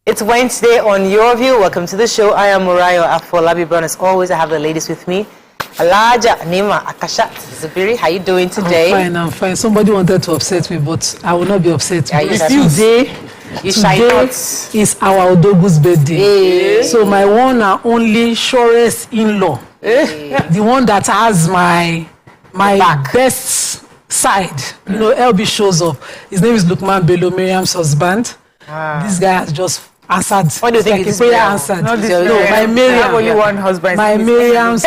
It's Wednesday on Your View. Welcome to the show. I am Murayo Afolabi Brown. As always, I have the ladies with me. Aliyah, Nima, Akasha, Zubiri. How you doing today? I'm fine. Somebody wanted to upset me, but I will not be upset. Yeah, Today is our Odogu's birthday. So my one and only surest in-law, the one that has my best side, LB shows up. His name is Lukman Bello, Miriam's husband. This guy has just answered. What do you think? His prayer answered. No, my Miriam. I have only one husband. My Miriam's.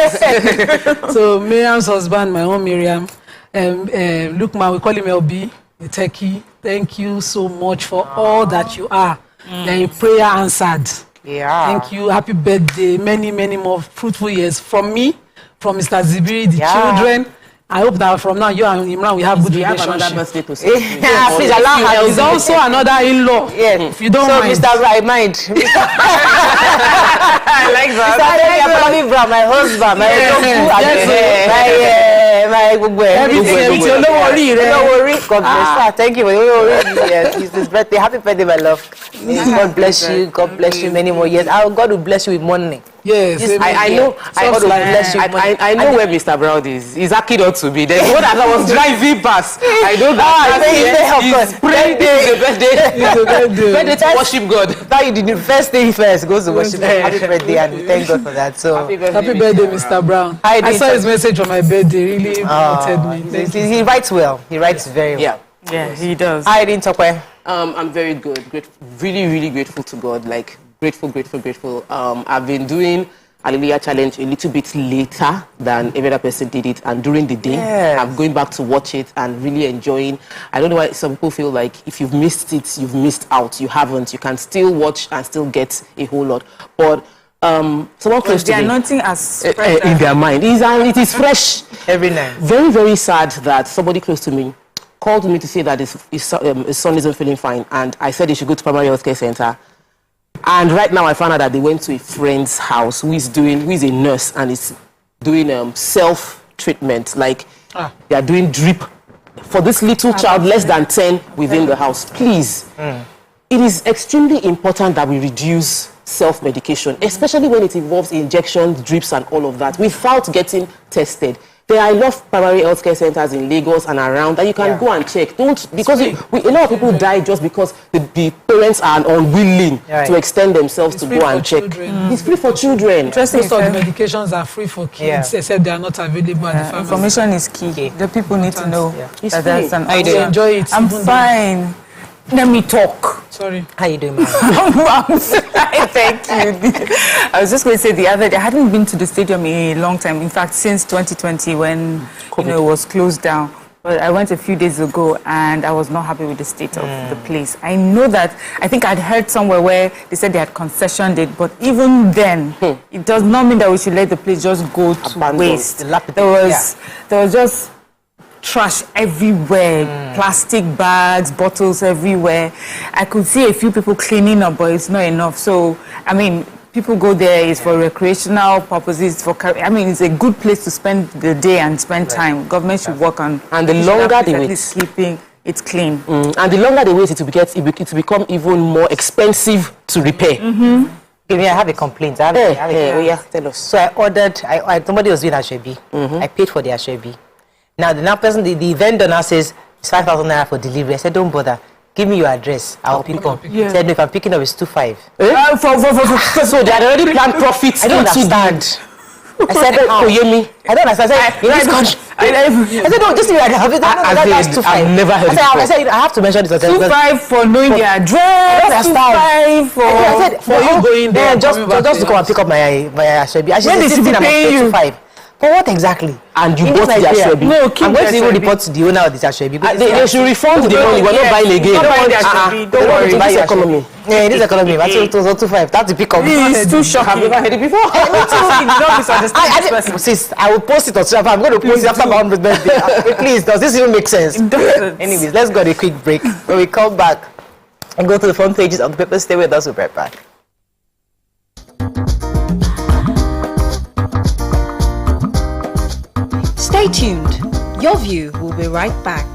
So Miriam's husband, my own Miriam. Lukman, we call him LB, the techie. Thank you so much for all that you are. Your prayer answered. Yeah. Thank you. Happy birthday. Many, many more fruitful years from me, from Mr. Zibiri, the children. I hope that from now you and Imran we have good relationship. Another birthday to celebrate. Yeah, please allow her. He's also another in-law. Yeah. If you don't mind. So, Mr. Right, mind. I like that. Mr. Brown, my husband, my everything. God bless her. Thank you. Yes, it's his birthday. Happy birthday, my love. God bless you. God bless you many more years. God will bless you with money. Yes, I know. I know where Mr. Brown is. He's lucky not to be there. What I was driving past, I know that. He's praying the birthday to worship God. Now you did the first thing first. Goes to worship. Happy birthday, and we thank God for that. So happy birthday, Mr. Brown. I saw his message on my birthday. Really motivated me. He writes well. He writes very well. Yeah, he does. I didn't talk well. I'm very good. Really, really grateful to God. Like. Grateful. I've been doing Aliyah challenge a little bit later than every other person did it, and during the day I'm going back to watch it and really enjoying. I don't know why some people feel like if you've missed it, you've missed out. You haven't. You can still watch and still get a whole lot. But someone close to me, nothing as in their mind. It is fresh every night. Very, very sad that somebody close to me called me to say that his son isn't feeling fine, and I said he should go to primary health care center. And right now I found out that they went to a friend's house who is a nurse and is doing self-treatment. Like they are doing drip for this little child less than 10 within the house. Please, it is extremely important that we reduce self-medication, especially when it involves injections, drips and all of that, without getting tested. There are enough primary healthcare centers in Lagos and around that you can go and check. Because a lot of people die just because the parents are unwilling to extend themselves to go and check. It's free for children. Most of the medications are free for kids, except they are not available at the pharmacy. Information is key. The people need to know that there's an idea. Enjoy it. I'm fine. Let me talk. Sorry. How you doing, ma'am? I'm fine, thank you. I was just going to say the other day, I hadn't been to the stadium in a long time. In fact, since 2020 when it was closed down. But I went a few days ago and I was not happy with the state of the place. I know that, I think I'd heard somewhere where they said they had concessioned it, but even then, it does not mean that we should let the place just go to waste. There was just trash everywhere, plastic bags, bottles everywhere. I could see a few people cleaning up, but it's not enough. So, I mean, people go there, it's for recreational purposes. It's a good place to spend the day and spend time. Government should work on. And the longer they wait, keeping it clean. And the longer they wait, it will become even more expensive to repair. I have a complaint. Tell us. So I ordered. Somebody was doing Ashwebi. I paid for the Ashwebi. Now the vendor now says it's 5,000 naira for delivery. I said, don't bother. Give me your address. I'll pick up. He said, no, if I'm picking up, it's 2.5. So they had already planned profits. I don't understand. I said, I don't understand. I said, no, just give me your address. That's 2.5. I've never heard I said, I have to mention this. 2.5 for knowing the address. 2.5 for. I said, for you going there. Just to come and pick up my Ashwebi. When they should be paying you. 2.5. But what exactly? And you bought the Ashwebi. No, I'm going to even report to the owner of the Ashwebi. They should refund the money. We're not buying again. Don't worry, buy your economy. Yeah, it is economy. But it was 2.5. That's the pick up. It's too shocking. Have you ever heard it before? I will post it on Twitter. I'm going to post it after my 100th birthday. Please, does this even make sense? Anyways, let's go to a quick break. When we come back and go to the front pages of the paper, stay with us. We'll be right back. Stay tuned. Your View will be right back.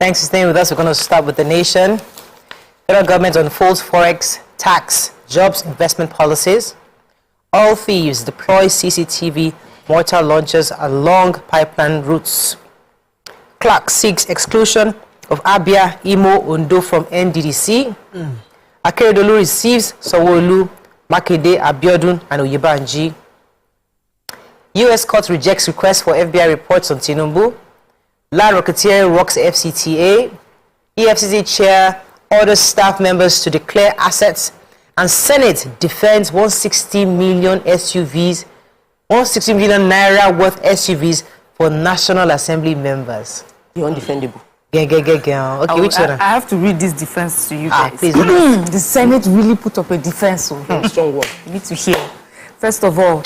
Thanks for staying with us. We're going to start with the nation. Federal government unfolds Forex, tax, jobs, investment policies. All thieves deploy CCTV mortar launchers along pipeline routes. Clark seeks exclusion of Abia, Imo, Ondo from NDDC. Akeredolu receives Sanwo-Olu, Makinde, Abiodun, and Oyebanji. U.S. court rejects request for FBI reports on Tinubu. Land racketeering rocks FCTA. EFCC chair orders staff members to declare assets. And Senate defends 160 million SUVs, 160 million naira worth SUVs for National Assembly members. You're undefendable. Okay, which one? I have to read this defense to you guys. Please. The Senate really put up a defense. Strong word. You need to hear. First of all,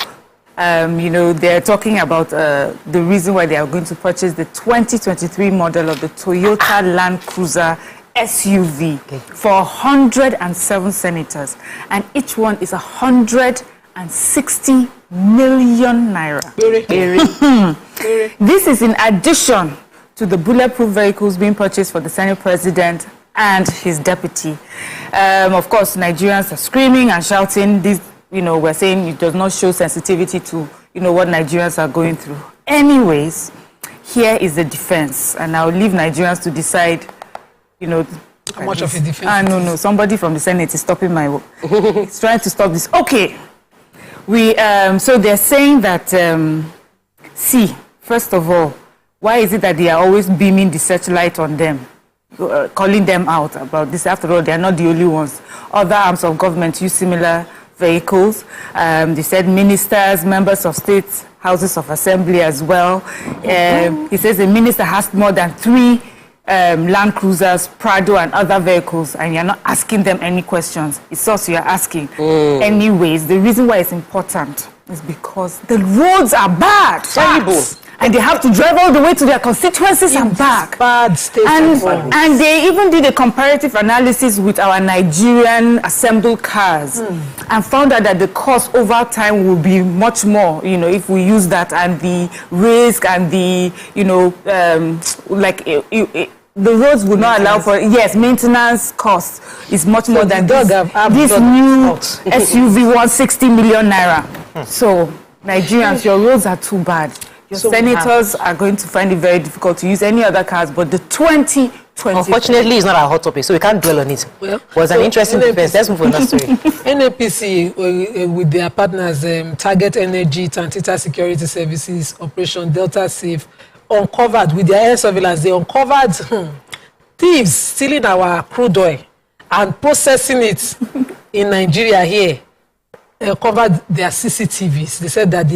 they're talking about the reason why they are going to purchase the 2023 model of the Toyota Land Cruiser SUV for 107 senators. And each one is 160 million naira. This is in addition to the bulletproof vehicles being purchased for the Senate President and his deputy. Of course, Nigerians are screaming and shouting. This, we're saying it does not show sensitivity to, what Nigerians are going through. Anyways, here is the defense, and I'll leave Nigerians to decide, how much of a defense? No. Somebody from the Senate is stopping my work. He's trying to stop this. Okay. So they're saying that, first of all, why is it that they are always beaming the searchlight on them, calling them out about this? After all, they are not the only ones. Other arms of government use similar vehicles. They said ministers, members of state houses of assembly as well. He says the minister has more than 3 Land Cruisers, Prado, and other vehicles, and you're not asking them any questions. It's us you're asking. Anyways, the reason why it's important is because the roads are bad. Terrible. And they have to drive all the way to their constituencies and back. Bad state. And they even did a comparative analysis with our Nigerian assembled cars and found out that the cost over time will be much more, if we use that, and the risk and the, the roads will not allow for, maintenance cost is much more than this new SUV 160 million naira. So, Nigerians, your roads are too bad. Your senators are going to find it very difficult to use any other cars, but the 2020. Unfortunately, it's not our hot topic, so we can't dwell on it. Well, it was an interesting defense. Let's move on to that story. NAPC, with their partners, Target Energy, Tantita Security Services, Operation Delta Safe, uncovered with their air surveillance, they uncovered thieves stealing our crude oil and processing it in Nigeria here. Covered their CCTVs. They said that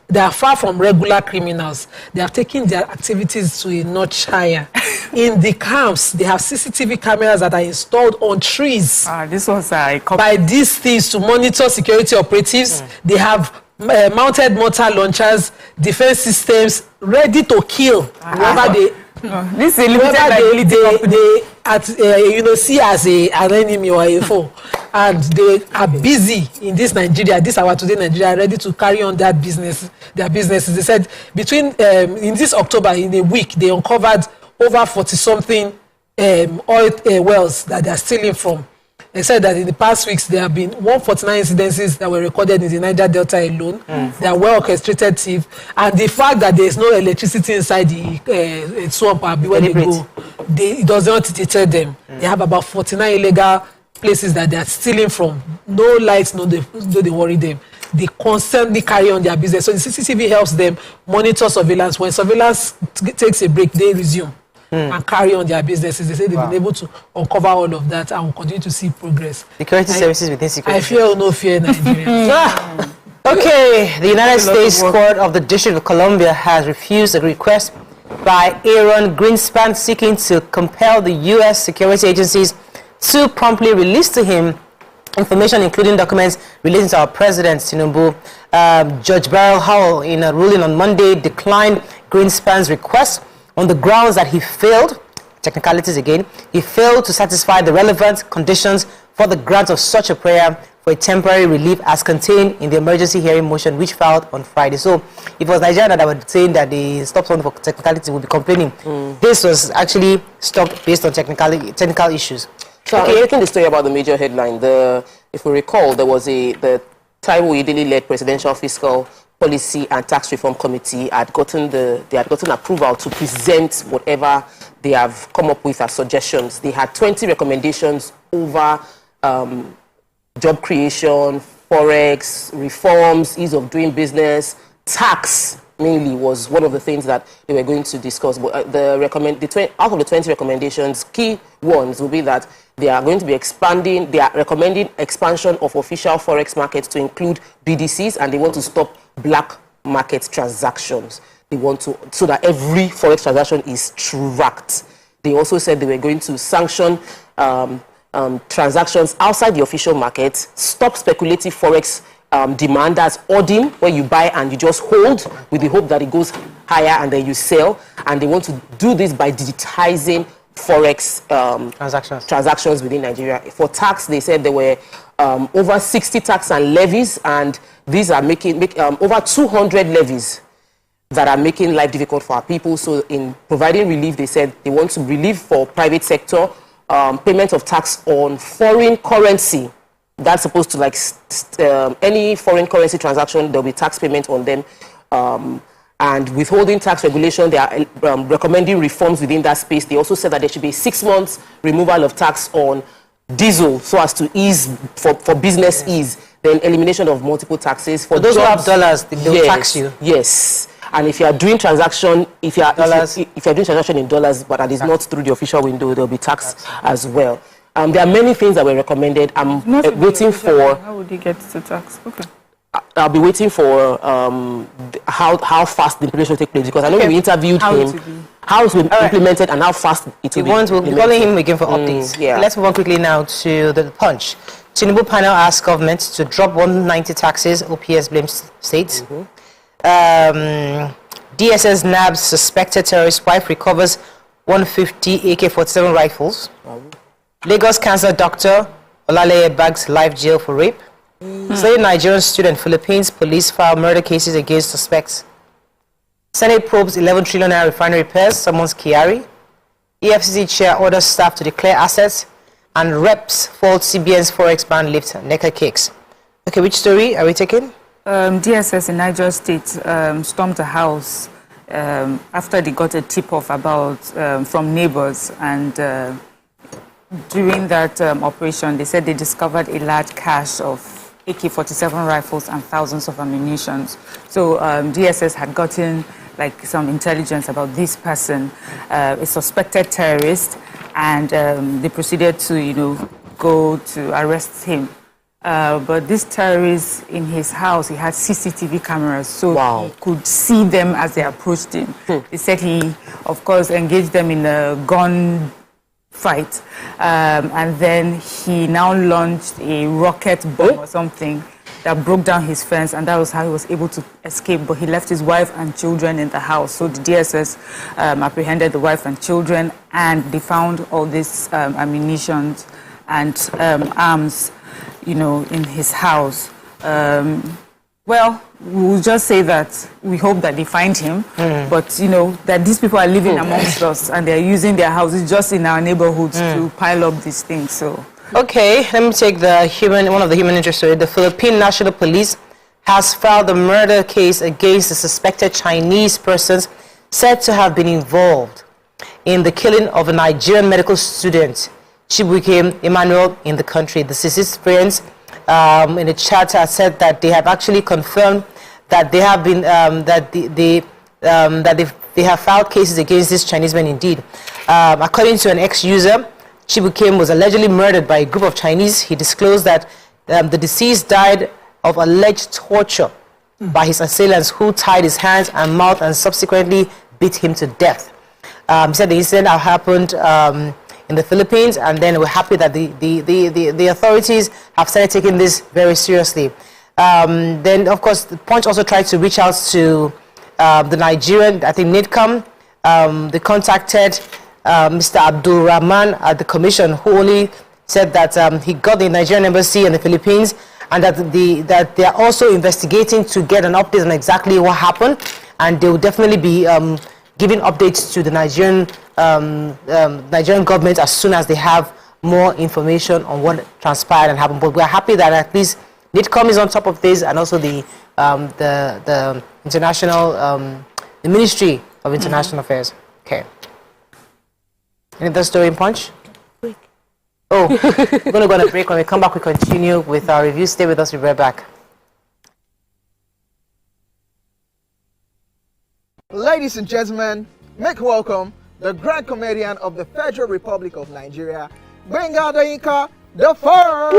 they are far from regular criminals. They have taken their activities to a notch higher. In the camps, they have CCTV cameras that are installed on trees. This was by these things to monitor security operatives. They have mounted mortar launchers, defense systems ready to kill whoever they see as an enemy or a foe. And they are busy in this Nigeria, this our today Nigeria, ready to carry on their businesses. They said in this October, in a week, they uncovered over 40-something oil wells that they are stealing from. They said that in the past weeks, there have been 149 incidences that were recorded in the Niger Delta alone. They are well-orchestrated thief. And the fact that there is no electricity inside the swamp where they go, it does not deter them. They have about 49 illegal places that they are stealing from. No lights, no they worry them. They constantly carry on their business. So the CCTV helps them monitor surveillance. When surveillance takes a break, they resume and carry on their businesses. They say they've been able to uncover all of that and will continue to see progress. Security services within security. I fear or no fear Nigeria. Okay, the United States Court of the District of Columbia has refused a request by Aaron Greenspan seeking to compel the U.S. security agencies to promptly release to him information including documents relating to our president, Tinubu. Judge Beryl Howell, in a ruling on Monday, declined Greenspan's request on the grounds that he failed, technicalities again, he failed to satisfy the relevant conditions for the grant of such a prayer for a temporary relief as contained in the emergency hearing motion which filed on Friday. So if it was Nigeria that were saying that they stopped something for technicality, would be complaining. This was actually stopped based on technical issues. So I'm making the story about the major headline. If we recall, there was the Taiwo Idili-led Presidential Fiscal Policy and Tax Reform Committee had gotten approval to present whatever they have come up with as suggestions. They had 20 recommendations over job creation, Forex, reforms, ease of doing business, tax mainly was one of the things that they were going to discuss. But out of the 20 recommendations, key ones will be that they are going to be expanding, they are recommending expansion of official Forex markets to include BDCs, and they want to stop black market transactions. They want to, so that every Forex transaction is tracked. They also said they were going to sanction transactions outside the official market, stop speculative Forex demand, as ordering, where you buy and you just hold with the hope that it goes higher and then you sell. And they want to do this by digitizing Forex transactions within Nigeria. For tax, they said there were over 60 tax and levies, and these are making over 200 levies that are making life difficult for our people. So in providing relief, they said they want to relieve for private sector payment of tax on foreign currency. That's supposed to, like, any foreign currency transaction, there'll be tax payment on them. And withholding tax regulation, they are recommending reforms within that space. They also said that there should be 6 months removal of tax on diesel so as to ease, for business ease. Then elimination of multiple taxes. For those who have dollars, they'll tax you. Yes. And if you are doing transaction, if you are doing transaction in dollars, but that is not through the official window, there'll be tax as well. There are many things that were recommended. I'm waiting for. How would you get to tax? Okay. I'll be waiting for how fast the implementation will take place, because I know we interviewed him. How it will be implemented and how fast it will be implemented. We'll be calling him again for updates. Yeah. Let's move on quickly now to the Punch. Tinubu panel asked government to drop 190 taxes. OPS blames states. DSS nabs suspected terrorist wife, recovers 150 AK-47 rifles. Lagos cancer doctor Olaleye bags life jail for rape. Slain Nigerian student, Philippines police file murder cases against suspects. Senate probes 11 trillion naira refinery repairs, summons Kyari. EFCC chair orders staff to declare assets. And reps fault CBN's Forex ban lift naked cakes. Okay, which story are we taking? DSS in Niger State stormed a house after they got a tip-off about from neighbors, and during that operation, they said they discovered a large cache of AK-47 rifles and thousands of ammunition. So DSS had gotten like some intelligence about this person, a suspected terrorist, and they proceeded to, go to arrest him. But this terrorist, in his house, he had CCTV cameras, so he could see them as they approached him. They said he, of course, engaged them in a gun fight, and then he now launched a rocket bomb or something that broke down his fence, and that was how he was able to escape. But he left his wife and children in the house. So the DSS apprehended the wife and children, and they found all this ammunition and arms, in his house. Well, we'll just say that we hope that they find him, but that these people are living amongst us and they're using their houses just in our neighborhoods to pile up these things. So, okay, let me take one of the human interest story. The Philippine National Police has filed a murder case against the suspected Chinese persons said to have been involved in the killing of a Nigerian medical student, Chibuike Emmanuel, in the country. The deceased friends in the chat said that they have actually confirmed that they have been that they have filed cases against this Chinese man indeed. According to an ex-user, Chibuike was allegedly murdered by a group of Chinese. He disclosed that the deceased died of alleged torture by his assailants, who tied his hands and mouth and subsequently beat him to death. He said the incident happened in the Philippines, and then we're happy that the authorities have started taking this very seriously. Then, of course, the Punch also tried to reach out to the Nigerian, I think, NIDCOM. They contacted Mr. Abdul Rahman at the commission, who only said that he got the Nigerian embassy in the Philippines and that they are also investigating to get an update on exactly what happened, and they will definitely be giving updates to the Nigerian government as soon as they have more information on what transpired and happened. But we are happy that at least NIDCOM is on top of this, and also the international, the Ministry of International Affairs. Okay. Any other story in Punch? Oh, we're going to go on a break. When we come back, we continue with our review. Stay with us. We'll be right back. Ladies and gentlemen, make welcome the grand comedian of the Federal Republic of Nigeria, Benga Dainka the First.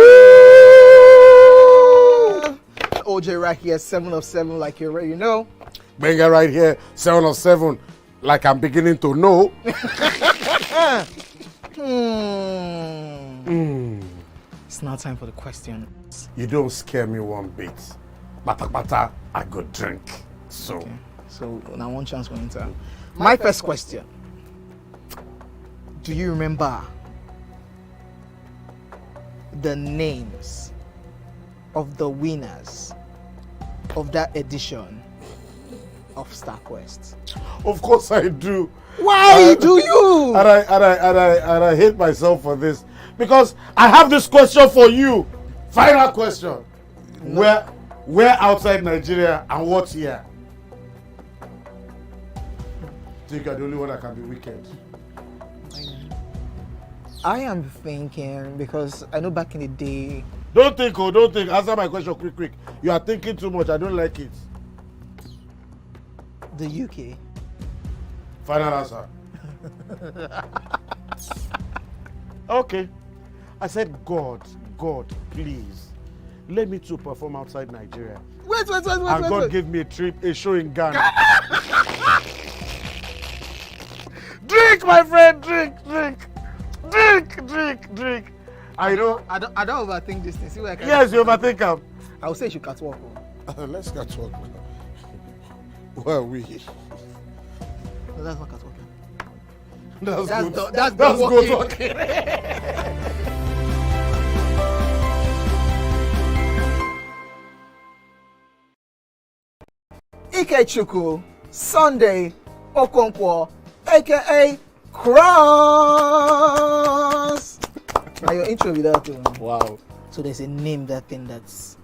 OJ right here, 7 of 7, like you already know. Benga right here, 7 of 7, like I'm beginning to know. It's now time for the questions. You don't scare me one bit. Bata bata, I go drink. So. Okay. So now one chance for Inter. My first question. Do you remember the names of the winners of that edition of StarQuest? Of course I do. Why do you? And I hate myself for this. Because I have this question for you. Final question. No. Where outside Nigeria and what year? Think you're the only one that can be wicked? I am thinking, because I know back in the day. Don't think. Answer my question quick. You are thinking too much. I don't like it. The UK. Final answer. Okay. I said, God, please, let me to perform outside Nigeria. Wait. And God gave me a show in Ghana. Drink, my friend, drink. I don't overthink this thing. See where I can. Yes, you overthink them. I would say you should catwalk. Let's catwalk. Where are we? No, that's not catwalking. That's good talking. Ikechukwu Sunday Okonkwo, aka Cross. Now your intro without Wow. So there's a name that's.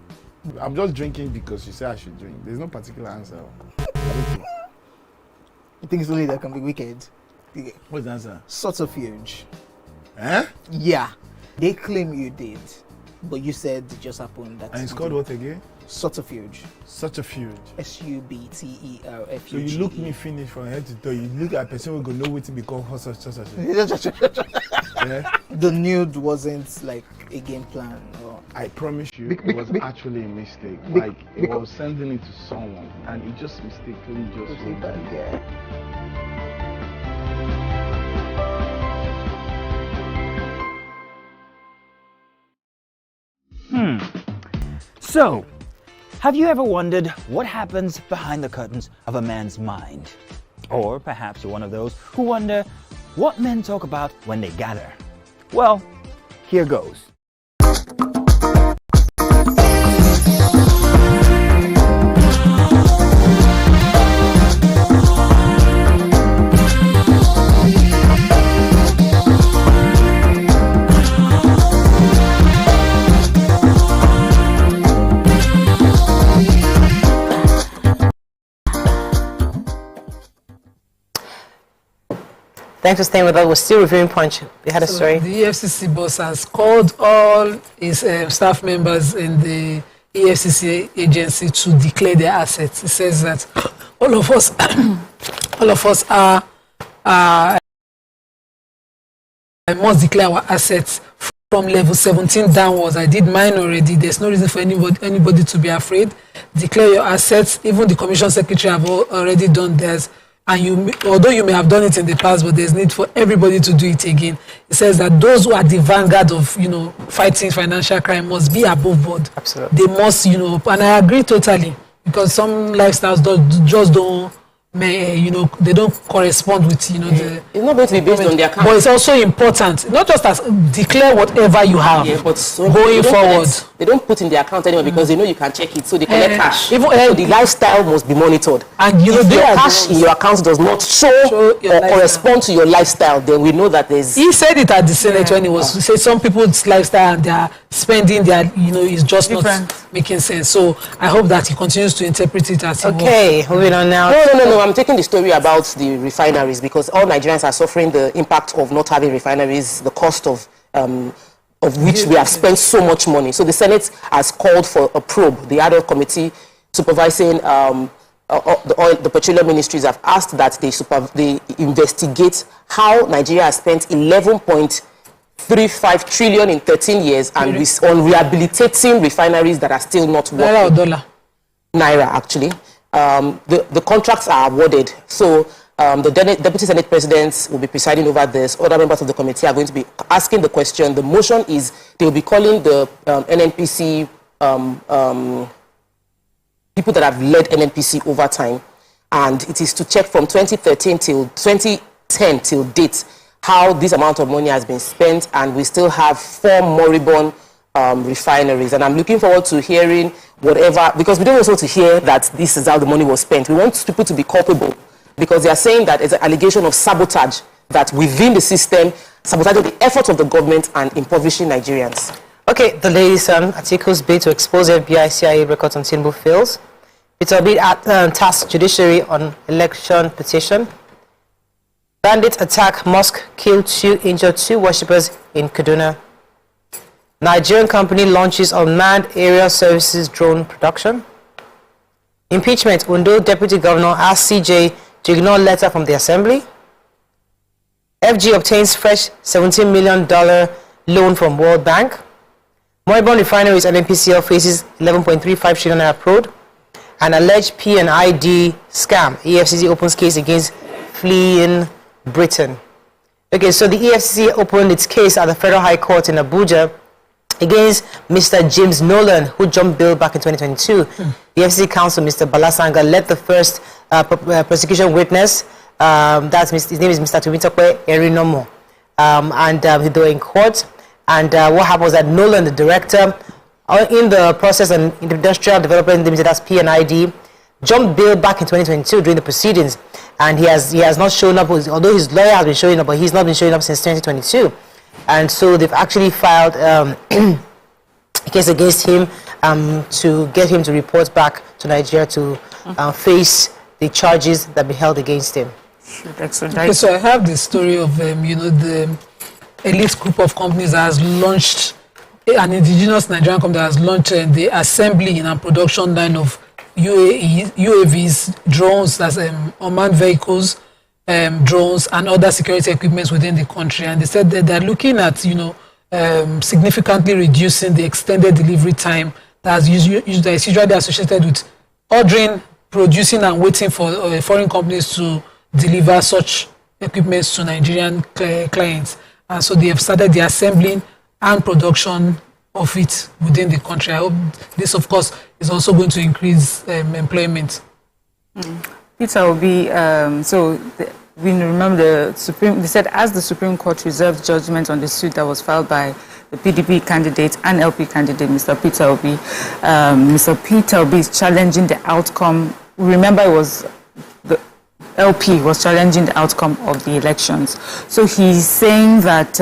I'm just drinking because you say I should drink. There's no particular answer. You think it's only that can be wicked? What's the answer? Subterfuge. Eh? Yeah. They claim you did, but you said it just happened. That And it's called what again? Subterfuge. Such a feud. SUBTERFUGE. So you look me finish from head to toe. You look at a person who go know what to become such. Yeah? The nude wasn't like a game plan. Or... I promise you, it was actually a mistake. Like it was sending it to someone, and it just mistakenly just went there. Yeah. So, have you ever wondered what happens behind the curtains of a man's mind? Or perhaps you're one of those who wonder what men talk about when they gather. Well, here goes. Thanks for staying with us. We're still reviewing Punch. We had a story. The EFCC boss has called all his staff members in the EFCC agency to declare their assets. He says that all of us must declare our assets from level 17 downwards. I did mine already. There's no reason for anybody to be afraid. Declare your assets. Even the commission secretary have already done theirs. And although you may have done it in the past, but there's need for everybody to do it again. It says that those who are the vanguard of, fighting financial crime must be above board. Absolutely. They must, and I agree totally, because some lifestyles just don't they don't correspond with, the... It's not going to be based on their account. But it's also important, not just as declare whatever you have, but going forward. They don't put in their account anymore because they know you can check it, so they collect cash. So the lifestyle must be monitored. And if your cash in your account does not show or correspond to your lifestyle, then we know that there's... He said it at the Senate when he was, he said some people's lifestyle and their spending, is just different. Not making sense. So I hope that he continues to interpret it as okay, moving on now. No, I'm taking the story about the refineries because all Nigerians are suffering the impact of not having refineries, the cost of which we have spent so much money. So the Senate has called for a probe. The ad hoc committee supervising the petroleum ministries have asked that they investigate how Nigeria has spent 11.35 trillion in 13 years and on rehabilitating refineries that are still not working. Naira or dollar? Naira, actually. The contracts are awarded. So the Deputy Senate Presidents will be presiding over this. Other members of the committee are going to be asking the question. The motion is they will be calling the NNPC, people that have led NNPC over time. And it is to check from 2013 till 2010 till date how this amount of money has been spent. And we still have 4 moribund refineries. And I'm looking forward to hearing whatever, because we don't also want to hear that this is how the money was spent. We want people to be culpable because they are saying that it's an allegation of sabotage, that within the system, sabotaging the efforts of the government and impoverishing Nigerians. Okay, the latest articles bid to expose FBI CIA records on Tinubu fails. It's a bid task judiciary on election petition. Bandits attack mosque, kill 2, injure 2 worshippers in Kaduna. Nigerian company launches unmanned aerial services drone production. Impeachment, Ondo Deputy Governor asks CJ to ignore letter from the Assembly. FG obtains fresh $17 million loan from World Bank. Moribund Refineries and NPCL faces 11.35 trillion naira probe. An alleged P&ID scam. EFCC opens case against fleeing Britain. Okay, so the EFCC opened its case at the Federal High Court in Abuja against Mr. James Nolan, who jumped bail back in 2022. The FCC counsel, Mr. Balasanga, led the first prosecution witness. His name is Mr. Tumitokwe Erinomo. They were in court. And what happened was that Nolan, the director, in the process and industrial development limited, that's P&ID, jumped bail back in 2022 during the proceedings. And he has not shown up, although his lawyer has been showing up, but he's not been showing up since 2022. And so they've actually filed a case against him to get him to report back to Nigeria to face the charges that be held against him. Okay, so I have the story of the elite group of companies that has launched, an indigenous Nigerian company that has launched the assembly and production line of UAVs, drones, that's unmanned vehicles, drones and other security equipment within the country. And they said that they're looking at, significantly reducing the extended delivery time that is usually associated with ordering, producing and waiting for foreign companies to deliver such equipment to Nigerian clients. And so they have started the assembling and production of it within the country. I hope this, of course, is also going to increase employment. Peter Obi, we remember they said as the Supreme Court reserved judgment on the suit that was filed by the PDP candidate and LP candidate, Mr. Peter Obi, Mr. Peter Obi is challenging the outcome. Remember, it was the LP was challenging the outcome of the elections. So he's saying that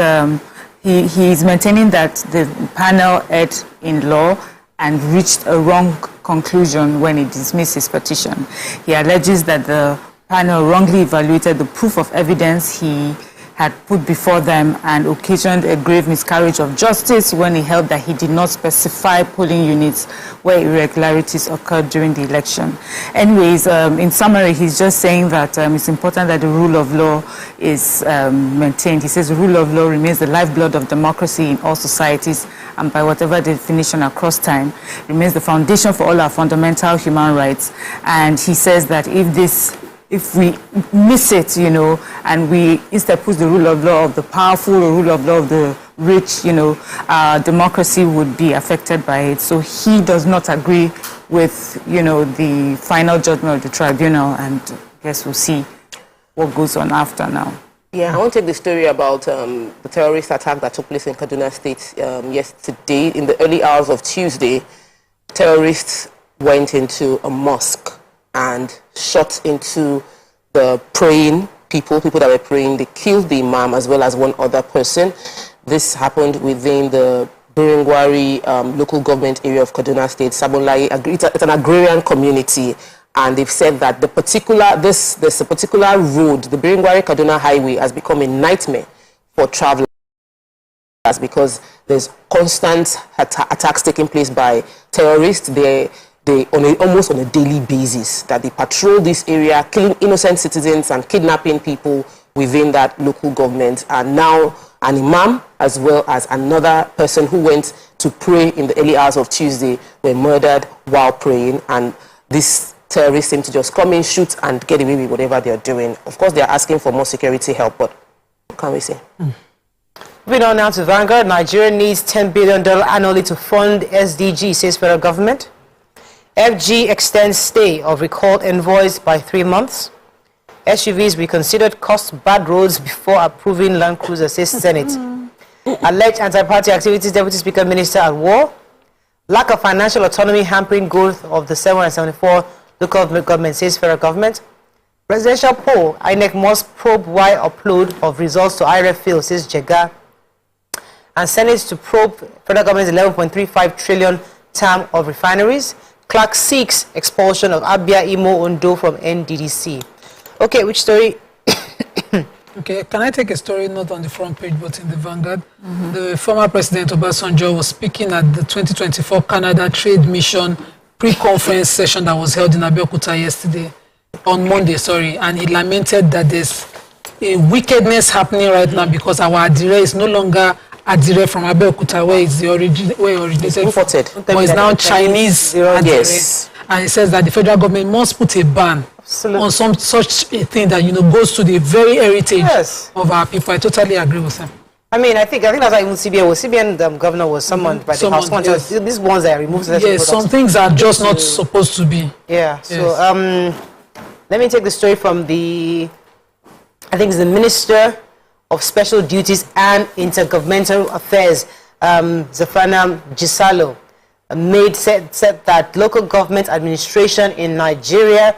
he's maintaining that the panel erred in law and reached a wrong conclusion when it dismissed his petition. He alleges that the panel wrongly evaluated the proof of evidence he had put before them and occasioned a grave miscarriage of justice when he held that he did not specify polling units where irregularities occurred during the election. Anyways, in summary, he's just saying that it's important that the rule of law is maintained. He says the rule of law remains the lifeblood of democracy in all societies and by whatever definition across time, remains the foundation for all our fundamental human rights. And he says that if we miss it, and we instead put the rule of law of the powerful, the rule of law of the rich, our democracy would be affected by it. So he does not agree with, the final judgment of the tribunal, and guess we'll see what goes on after now. Yeah, I want to take the story about the terrorist attack that took place in Kaduna State yesterday. In the early hours of Tuesday, terrorists went into a mosque and shot into the praying people that were praying. They killed the imam as well as one other person. This happened within the Biringwari local government area of Kaduna State, Sabonlaye. It's an agrarian community. And they've said that there's a particular road, the Biringwari-Kaduna highway, has become a nightmare for travelers because there's constant attacks taking place by terrorists. They almost on a daily basis that they patrol this area, killing innocent citizens and kidnapping people within that local government. And now an imam as well as another person who went to pray in the early hours of Tuesday were murdered while praying. And this terrorists seem to just come in, shoot, and get away with whatever they're doing. Of course, they're asking for more security help, but what can we say? Moving on now to Vanguard. Nigeria needs $10 billion annually to fund SDG, says federal government. FG extends stay of recalled envoys by 3 months. SUVs be considered cost bad roads before approving Land Cruiser, says Senate. Alleged anti-party activities, Deputy Speaker Minister at war. Lack of financial autonomy hampering growth of the 774 local government, says federal government. Presidential poll, INEC must probe why upload of results to IRF fail, says Jega. And Senate to probe federal government's 11.35 trillion term of refineries. Clark seeks expulsion of Abia, Imo, Ondo from NDDC. Okay, which story? Okay, can I take a story not on the front page but in the Vanguard? The former President Obasanjo was speaking at the 2024 Canada Trade Mission pre-conference session that was held in Abeokuta on Monday, and he lamented that there's a wickedness happening right now because our adire is no longer adire from Abeokuta where it's the originated, imported, but it's now Chinese adire. Yes. And he says that the federal government must put a ban on some such a thing that goes to the very heritage of our people. I totally agree with him. I mean, I think that's why even CBN governor was summoned by the House. Yes. These ones that are removed. Yes, some things are just not supposed to be. Yeah. Yes. So let me take the story from I think it's the Minister of Special Duties and Intergovernmental Affairs, Zafana Gisalo, said that local government administration in Nigeria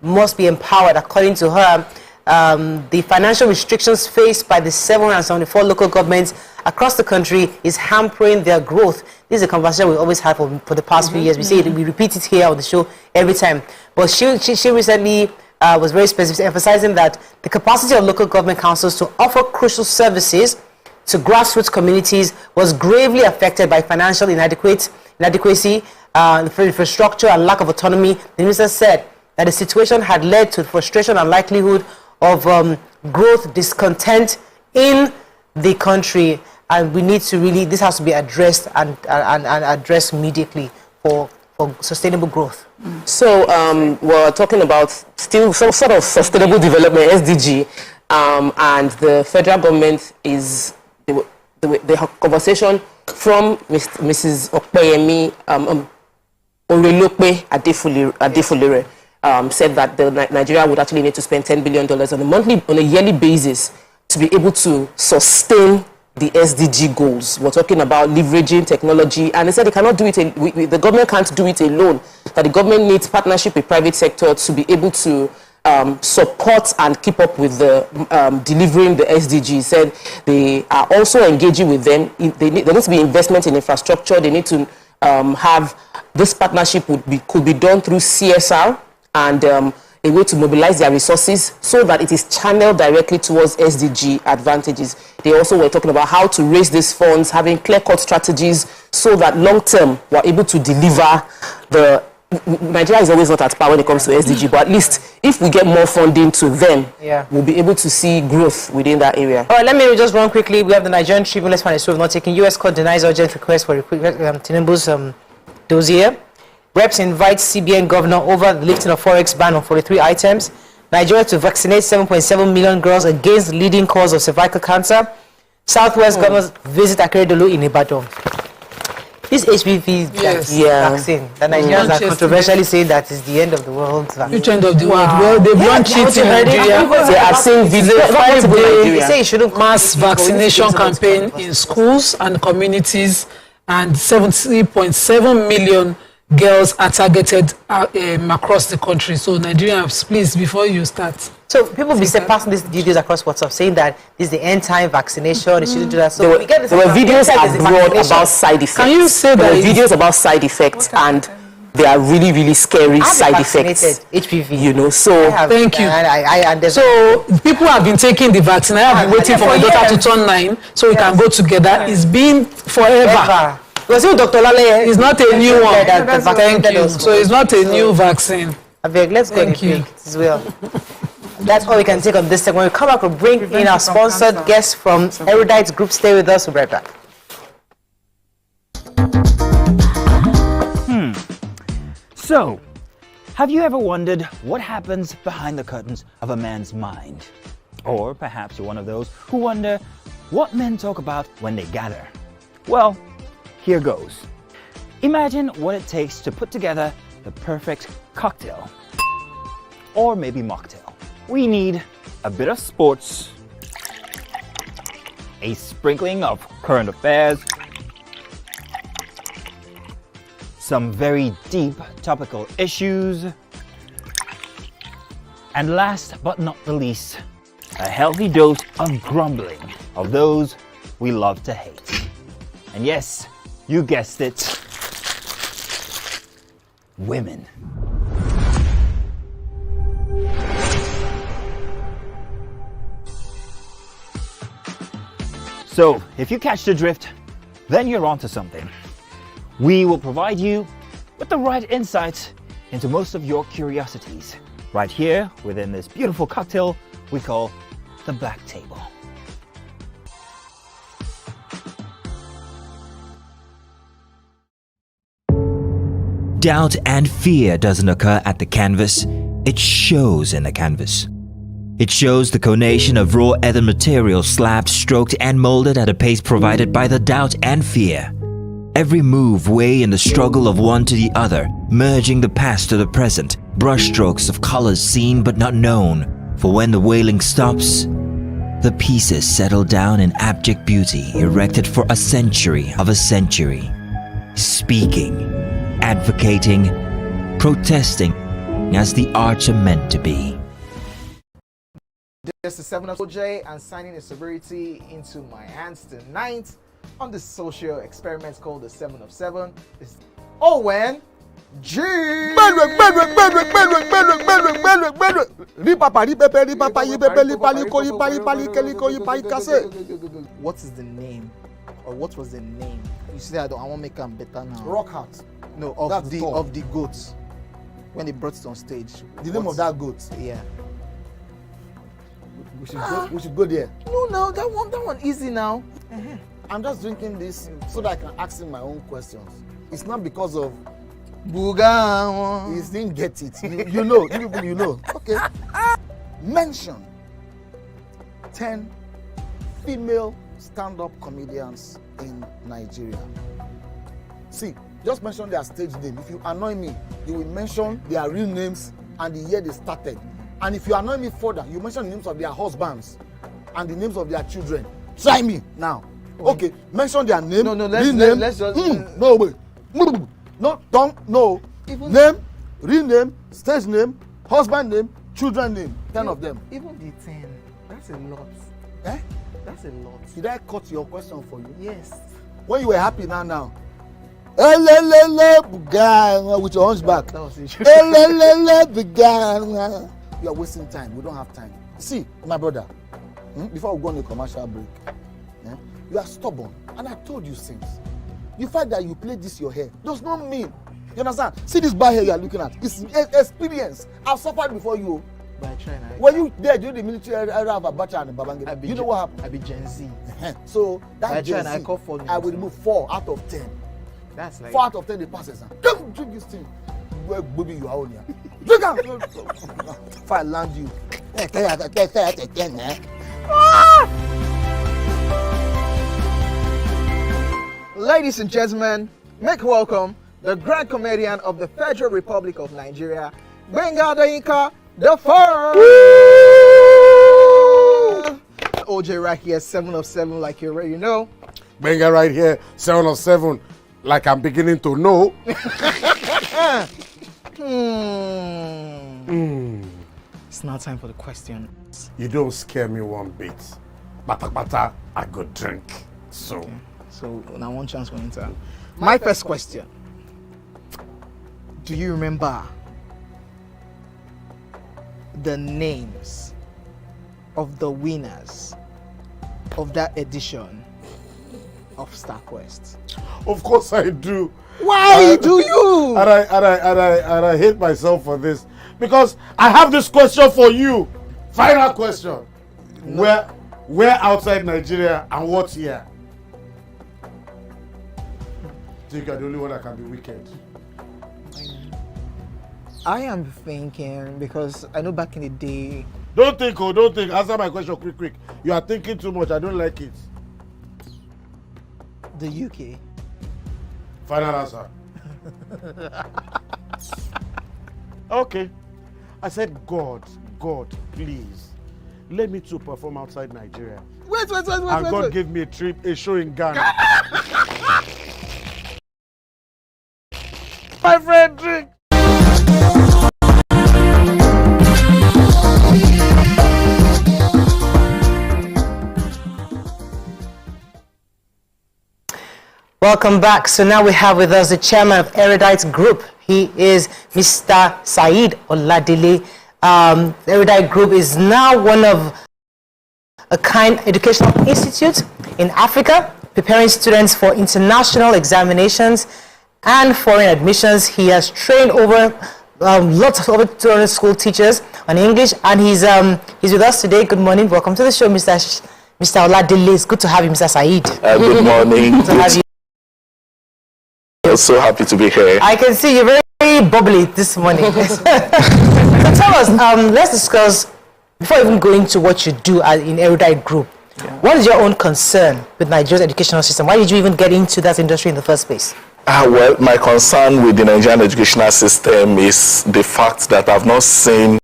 must be empowered. According to her, the financial restrictions faced by the 774 local governments across the country is hampering their growth. This is a conversation we always had for the past few years. We say we repeat it here on the show every time. But she recently was very specific, emphasizing that the capacity of local government councils to offer crucial services to grassroots communities was gravely affected by financial inadequacy, infrastructure, and lack of autonomy. The minister said that the situation had led to frustration and likelihood of growth discontent in the country, and we need to this has to be addressed and addressed immediately for sustainable growth. So we're talking about still some sort of sustainable development, SDG, and the federal government is the conversation from Mrs. Okpeyemi Orelope Adefulere said that Nigeria would actually need to spend $10 billion on a yearly basis to be able to sustain the SDG goals. We're talking about leveraging technology, and they said they cannot do it. The government can't do it alone. That the government needs partnership with private sector to be able to support and keep up with the delivering the SDG. Said they are also engaging with them. There needs to be investment in infrastructure. They need to have this partnership could be done through CSR and a way to mobilize their resources so that it is channeled directly towards SDG advantages. They also were talking about how to raise these funds, having clear-cut strategies so that long-term we're able to deliver Nigeria is always not at par when it comes to SDG, but at least if we get more funding to them, we'll be able to see growth within that area. All right, let me just run quickly. We have the Nigerian Tribune. Let's find a story of not taking. U.S. court denies urgent request for Tinubu's dossier. Reps invite CBN governor over the lifting of Forex ban on 43 items. Nigeria to vaccinate 7.7 million girls against leading cause of cervical cancer. Southwest governors visit Akeredolu in Ibadan. This HPV vaccine, the Nigerians are controversially saying that is the end of the world vaccine. Which end of the world? Well, they've launched it in Nigeria. They are saying They say you shouldn't mass vaccination campaign in schools and communities, and 70.7 million girls are targeted across the country. So Nigerians, please, before you start. So people be passing these videos across WhatsApp saying that this is the end time vaccination. They shouldn't do that. So there were videos abroad about side effects. Can you say there that? There were videos about side effects, and they are really, really scary side effects. HPV. You know, so thank you. So people have been taking the vaccine. I have been waiting for my daughter to turn 9 so we can go together. It's been forever. Was it Dr. Olaleye? It's not a new one. Thank you. So it's not a new vaccine. Let's go as well. That's all we can take on this segment. When we come back, we'll bring in our sponsored guest from Erudite Group. Stay with us. We'll be right back. So, have you ever wondered what happens behind the curtains of a man's mind? Or perhaps you're one of those who wonder what men talk about when they gather. Well, here goes. Imagine what it takes to put together the perfect cocktail. Or maybe mocktail. We need a bit of sports, a sprinkling of current affairs, some very deep topical issues, and last but not the least, a healthy dose of grumbling of those we love to hate. And yes, you guessed it, women. So, if you catch the drift, then you're onto something. We will provide you with the right insights into most of your curiosities, right here within this beautiful cocktail we call the Black Table. Doubt and fear doesn't occur at the canvas, it shows in the canvas. It shows the conation of raw earthen material slabbed, stroked and molded at a pace provided by the doubt and fear. Every move way in the struggle of one to the other, merging the past to the present, brushstrokes of colors seen but not known. For when the wailing stops, the pieces settle down in abject beauty erected for a century of a century. Speaking, advocating, protesting as the arts are meant to be. This is 7 of OJ and signing a sobriety into my hands tonight on this social experiment called the 7 of 7. It's Owen G. What is the name, or what was the name? You say I won't make them better now. Rock Heart. No, of the goats when they brought it on stage. The name of that goat. Yeah. We should go there. No, that one easy now. I'm just drinking this so that I can ask him my own questions. It's not because of Buga. he didn't get it. You know, you know. Okay. Mention 10 female stand-up comedians in Nigeria. See, just mention their stage name. If you annoy me, you will mention their real names and the year they started. And if you annoy me further, you mention the names of their husbands and the names of their children. Try me now. Okay, mention their name. No, let's just. No, wait. No, don't. No. Name, real name, stage name, husband name, children name. 10 of them. Even the 10. That's a lot. Eh? That's a lot. Did I cut your question for you? Yes. When you were happy now. With your hunchback. That was it. You are wasting time. We don't have time. See, my brother, before we go on a commercial break, you are stubborn. And I told you since. The fact that you play this your hair does not mean. You understand? See this bar hair you are looking at. It's experience. I've suffered before you. But I try now. Were you there during the military era of Abacha and Babangida? You know what happened? I be Gen Z. So that Gen Z, I call for I will remove 4 out of 10. That's like 4 out of 10 they pass exam. Don't drink this thing. Where baby you are on here. Drink out. If I land you. Ladies and gentlemen, make welcome the grand comedian of the Federal Republic of Nigeria, Gbenga Adeyinka the First. OJ right here, 7 of 7, like you already know. Gbenga right here, 7 of 7, like I'm beginning to know. It's now time for the question. You don't scare me one bit. Bata, I go drink. So, okay. So now one chance for enter. My first question. Do you remember the names of the winners of that edition of StarQuest? Of course I do. Why do you? And I hate myself for this, because I have this question for you. Final question. No. Where outside Nigeria and what year? Think you're the only one that can be wicked. I am thinking, because I know back in the day. Don't think. Answer my question quick. You are thinking too much. I don't like it. The UK. Final answer. Okay. I said, God, please, let me to perform outside Nigeria. Wait. And God gave me a show in Ghana. My friend, drink. Welcome back. So now we have with us the chairman of Erudite Group. He is Mr. Said Oladele. Erudite Group is now one of a kind educational institute in Africa, preparing students for international examinations and foreign admissions. He has trained over lots of over 200 school teachers on English, and he's with us today. Good morning. Welcome to the show, Mr. Oladele. It's good to have you, Mr. Said. Good morning. Good to have you. I'm so happy to be here. I can see you're very bubbly this morning. So tell us, let's discuss, before even going to what you do in Erudite Group, what is your own concern with Nigeria's educational system? Why did you even get into that industry in the first place? Well, my concern with the Nigerian educational system is the fact that I've not seen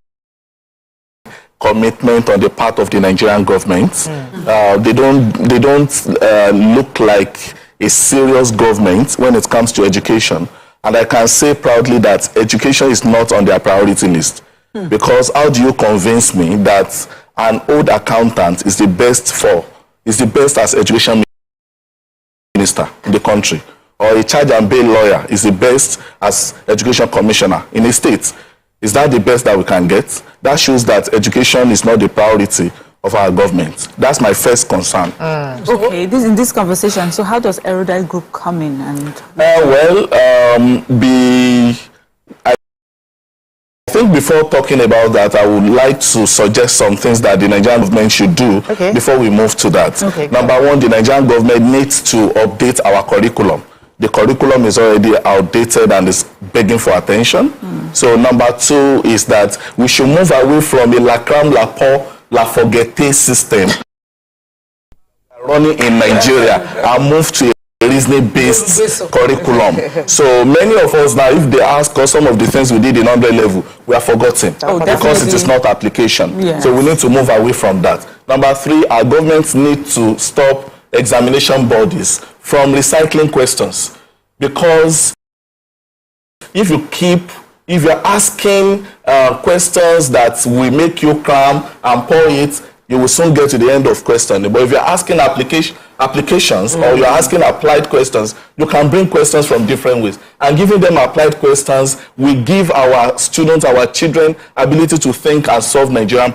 commitment on the part of the Nigerian government. They don't look like a serious government when it comes to education. And I can say proudly that education is not on their priority list. Because how do you convince me that an old accountant is the best as education minister in the country, or a charge and bail lawyer is the best as education commissioner in a state? Is that the best that we can get? That shows that education is not the priority of our government. That's my first concern. Okay, in this conversation, so how does Erudite Group come in? And I think before talking about that, I would like to suggest some things that the Nigerian government should do before we move to that. Number one, the Nigerian government needs to update our curriculum. The curriculum is already outdated and is begging for attention. So number two is that we should move away from a la cram, la pour, la forgette system running in Nigeria and move to a reasoning-based curriculum. So many of us now, if they ask us some of the things we did in 100 level, we are forgotten because it is not application. So we need to move away from that. Number three, our government needs to stop examination bodies from recycling questions, because if you're asking questions that will make you cram and pour it, you will soon get to the end of question. But if you're asking applications or you're asking applied questions, you can bring questions from different ways. And giving them applied questions will give our students, our children, ability to think and solve Nigerian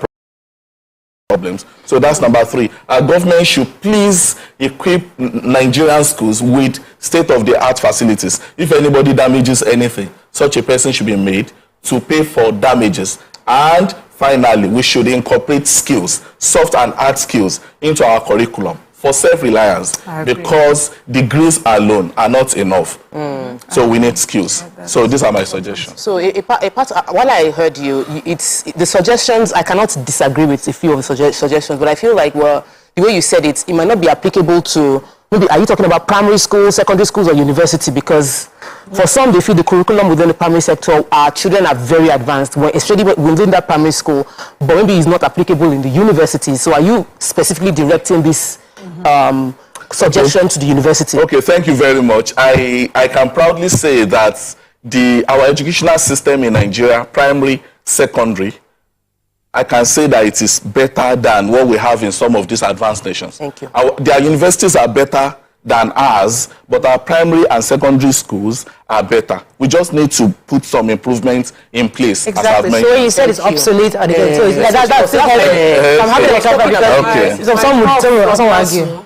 problems. So that's number three. Our government should please equip Nigerian schools with state-of-the-art facilities. If anybody damages anything, such a person should be made to pay for damages. And finally, we should incorporate skills, soft and hard skills, into our curriculum for self-reliance, because degrees alone are not enough. So we need skills. So these are my suggestions. So while I heard you, it's the suggestions, I cannot disagree with a few of the suggestions, but I feel like, well, the way you said it, it might not be applicable to maybe are you talking about primary schools, secondary schools, or university? Because for some, they feel the curriculum within the primary sector, our children are very advanced, especially within that primary school, but maybe it's not applicable in the university. So are you specifically directing this suggestion to the university? Okay, thank you very much. I can proudly say that our educational system in Nigeria, primary, secondary, I can say that it is better than what we have in some of these advanced nations. Thank you. Their universities are better than ours, but our primary and secondary schools are better. We just need to put some improvements in place. Exactly. So when you said it's obsolete, and so that's I'm happy because some would argue.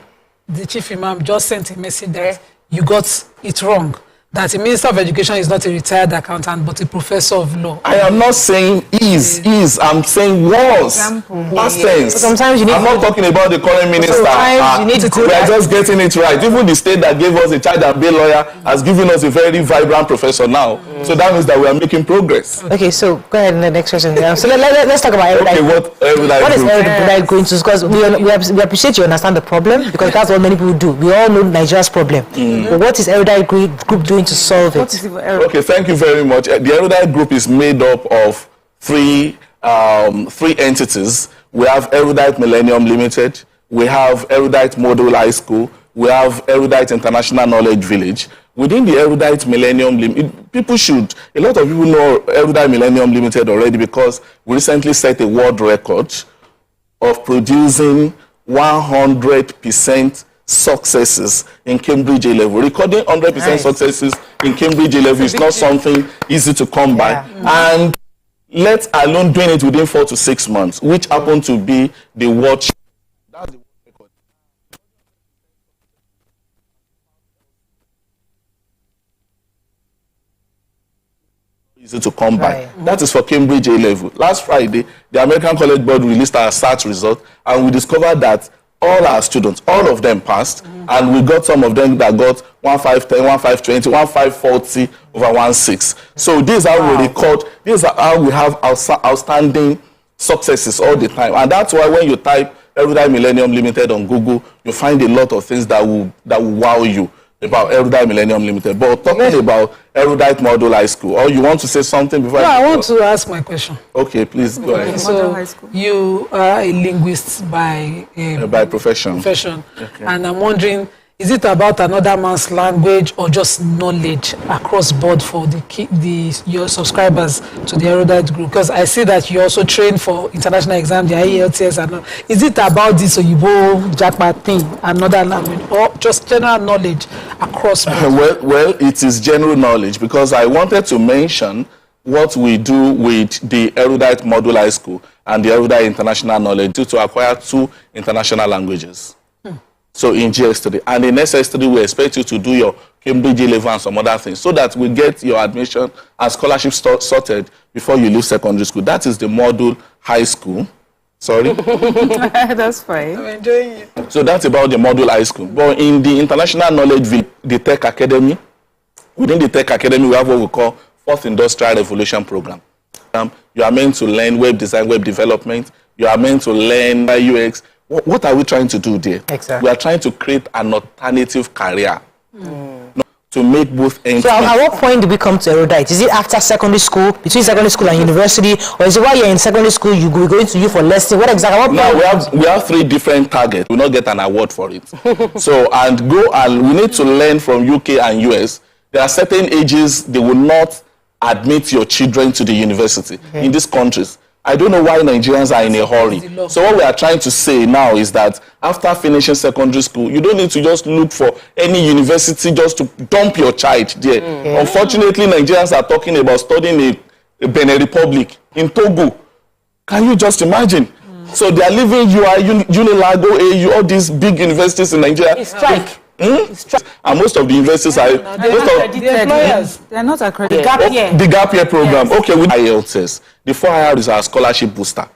The chief imam just sent a message that you got it wrong. That the Minister of Education is not a retired accountant, but a professor of law. I am not saying is. I'm saying was. Past tense. Sometimes you need. I'm not talking about the current minister. Sometimes you need to. We are just getting it right. Even the state that gave us a child and bail lawyer has given us a very vibrant professor now. So that means that we are making progress. Okay, so go ahead in the next question. So let's talk about erudite. Okay, what is erudite going to? Because we appreciate you understand the problem, because that's what many people do. We all know Nigeria's problem. But what is erudite group doing to solve it? Okay, thank you very much. The erudite group is made up of three entities. We have Erudite Millennium Limited, we have Erudite Model High School, we have Erudite International Knowledge Village. Within the Erudite Millennium Limited, a lot of people know Erudite Millennium Limited already, because we recently set a world record of producing 100% successes in Cambridge A-level. Recording 100% successes in Cambridge A-level is not something easy to come by. And let alone doing it within 4 to 6 months, which happened to be the world. That's the world record. Easy to come by. That is for Cambridge A-level. Last Friday, the American College Board released our SAT result, and we discovered that all our students, all of them passed, and we got some of them that got 1510, 1520, 1540 over 16. So these are how we record, these are how we have outstanding successes all the time. And that's why when you type Erudite Millennium Limited on Google, you find a lot of things that will wow you about Erudite Millennium Limited. But talking about Erudite Model High School, or you want to say something before? No, I want to ask my question. Okay, please go ahead. So you are a linguist by profession. Okay. And I'm wondering, is it about another man's language or just knowledge across board for your subscribers to the Erudite group? Because I see that you also train for international exam, the IELTS, and all. Is it about this Oyibo Jackpot thing, another language, or just general knowledge across board? Well, it is general knowledge, because I wanted to mention what we do with the Erudite Model High School and the Erudite International Knowledge to acquire 2 international languages. So in GS3, and in SS3, we expect you to do your Cambridge A-level and some other things, so that we get your admission and scholarship sorted before you leave secondary school. That is the Model High School. Sorry? That's fine. I'm enjoying it. So that's about the Model High School. But in the International Knowledge, the Tech Academy, within the Tech Academy, we have what we call 4th Industrial Revolution Program. You are meant to learn web design, web development. You are meant to learn UX. What are we trying to do there? Exactly. We are trying to create an alternative career to make both ends. So at what point do we come to Erudite? Is it after secondary school, between secondary school and university, or is it while you're in secondary school we're going to you for lesson? What exactly? We have 3 different targets. We will not get an award for it. We need to learn from UK and US. There are certain ages they will not admit your children to the university in these countries. I don't know why Nigerians are in a hurry. So what we are trying to say now is that after finishing secondary school, you don't need to just look for any university just to dump your child there. Unfortunately, Nigerians are talking about studying in Benin Republic, in Togo. Can you just imagine? So they are leaving Unilago, AU, all these big universities in Nigeria. It's strike. And most of the universities are they're not accredited. The gap year program. Okay, with IELTS, the 4IR is our scholarship booster.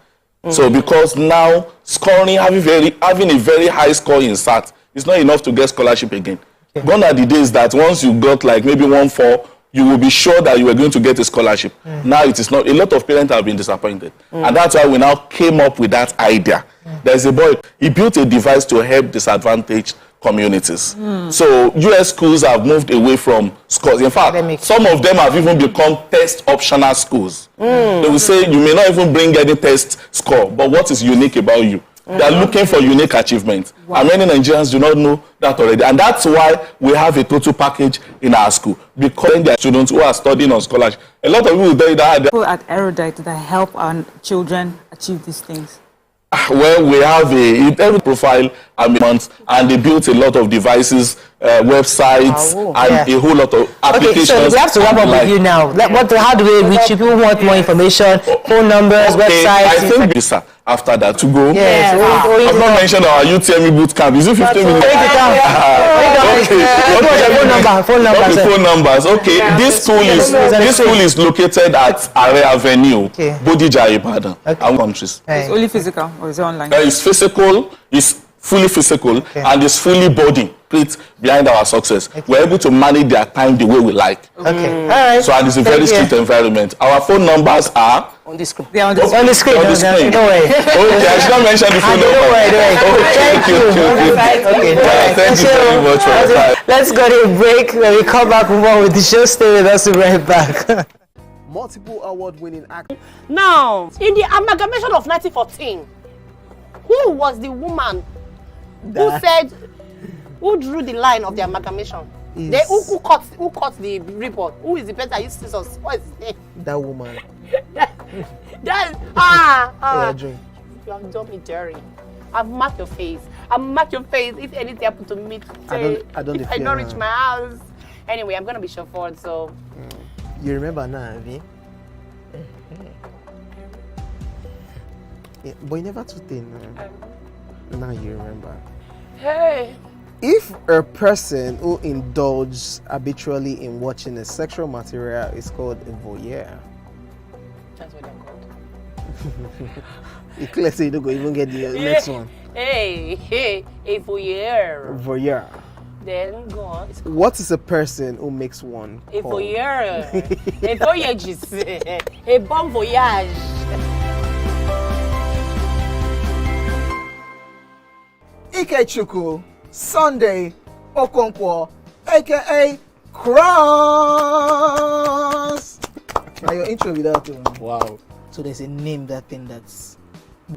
So because now scoring, having a very high score in SAT is not enough to get scholarship again. Gone are the days that once you got like maybe 1-4, you will be sure that you were going to get a scholarship. Now it is not. A lot of parents have been disappointed. And that's why we now came up with that idea. There's a boy, he built a device to help disadvantaged communities. So US schools have moved away from scores. In fact, some of them have even become test optional schools. They will say you may not even bring any test score, but what is unique about you? They are looking for unique achievement. And many Nigerians do not know that already. And that's why we have a total package in our school. Because there are students who are studying on scholarship. A lot of people do that. People at Erudite that help our children achieve these things. Well, we have a profile and they built a lot of devices, websites, and a whole lot of applications. Okay, so we have to wrap up with you now. How do we reach you? People want more information, phone numbers, websites. I think this after that to go. Yes. I've not mentioned our UTME boot camp. Is it 15 minutes? Phone numbers. Okay. This school is located at Are Avenue, Bodija, Ibadan, our countries. It's only physical or is it online? It's physical. It's fully physical and it's fully body behind our success. We're able to manage their time the way we like. Okay. All right. So and it's a very strict environment. Our phone numbers are on the screen. They are on the screen. On the screen. Don't worry. Okay, I should not mention the phone number. Don't worry. Thank you. Okay. Thank you very much for your time. Let's go to a break. When we come back more with the show, stay with us. We'll be right back. Multiple award-winning actor. Now, in the amalgamation of 1914, who was the woman who drew the line of the amalgamation? Who cut the report? Who is the person that used scissors? What is his name? That woman. You have done me dirty. I've marked your face. If anything happened to me today, I don't if I don't reach my house. Anyway, I'm gonna be chauffeured, so. You remember now, Abby? Yeah, but you never too thin. Now you remember. Hey. If a person who indulges habitually in watching a sexual material is called a voyeur. That's what they're called. You clearly say you don't go even get the next one. Hey, a voyeur. Voyeur. Then go on. What is a person who makes one a called? Voyeur. A voyagist. A bon voyage. Ikechukwu Sunday Okonkwo, aka Cross. Now your intro without Wow. So there's a name that thing that's.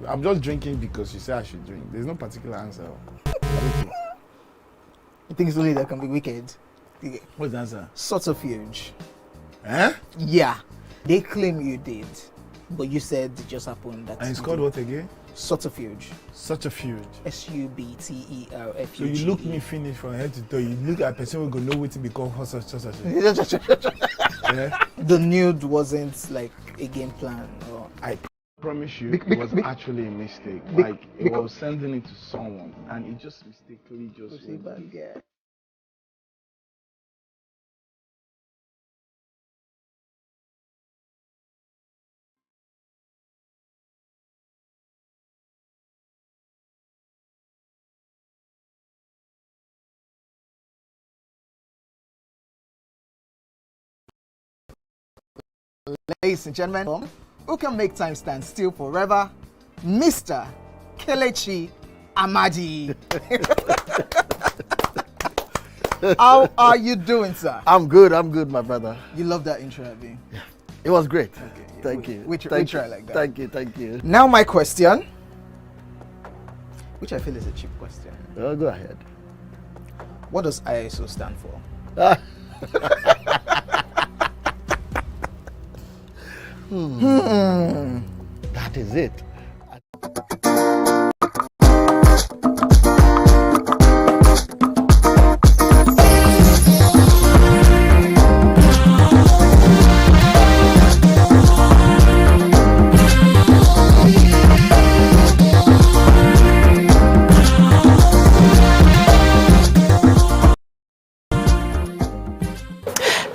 I'm just drinking because you say I should drink. There's no particular answer. I think it's only that can be wicked. What's the answer? Subterfuge. Huh? Yeah. They claim you did, but you said it just happened. That and it's called what again? Subterfuge. Subterfuge. SUBTERFUGE. So you look me finish from head to toe. You look at a person who go know what to become subterfuge. Yeah? The nude wasn't like a game plan. Or... I promise you, it was actually a mistake. Like it was sending it to someone, and it just mistakenly just. Ladies and gentlemen, who can make time stand still forever? Mr. Kelechi Amadi. How are you doing, sir? I'm good, my brother. You love that intro, Abby? Yeah. It was great. Okay, Thank you. We try like that. Thank you. Now my question, which I feel is a cheap question. Oh, go ahead. What does ISO stand for? That is it.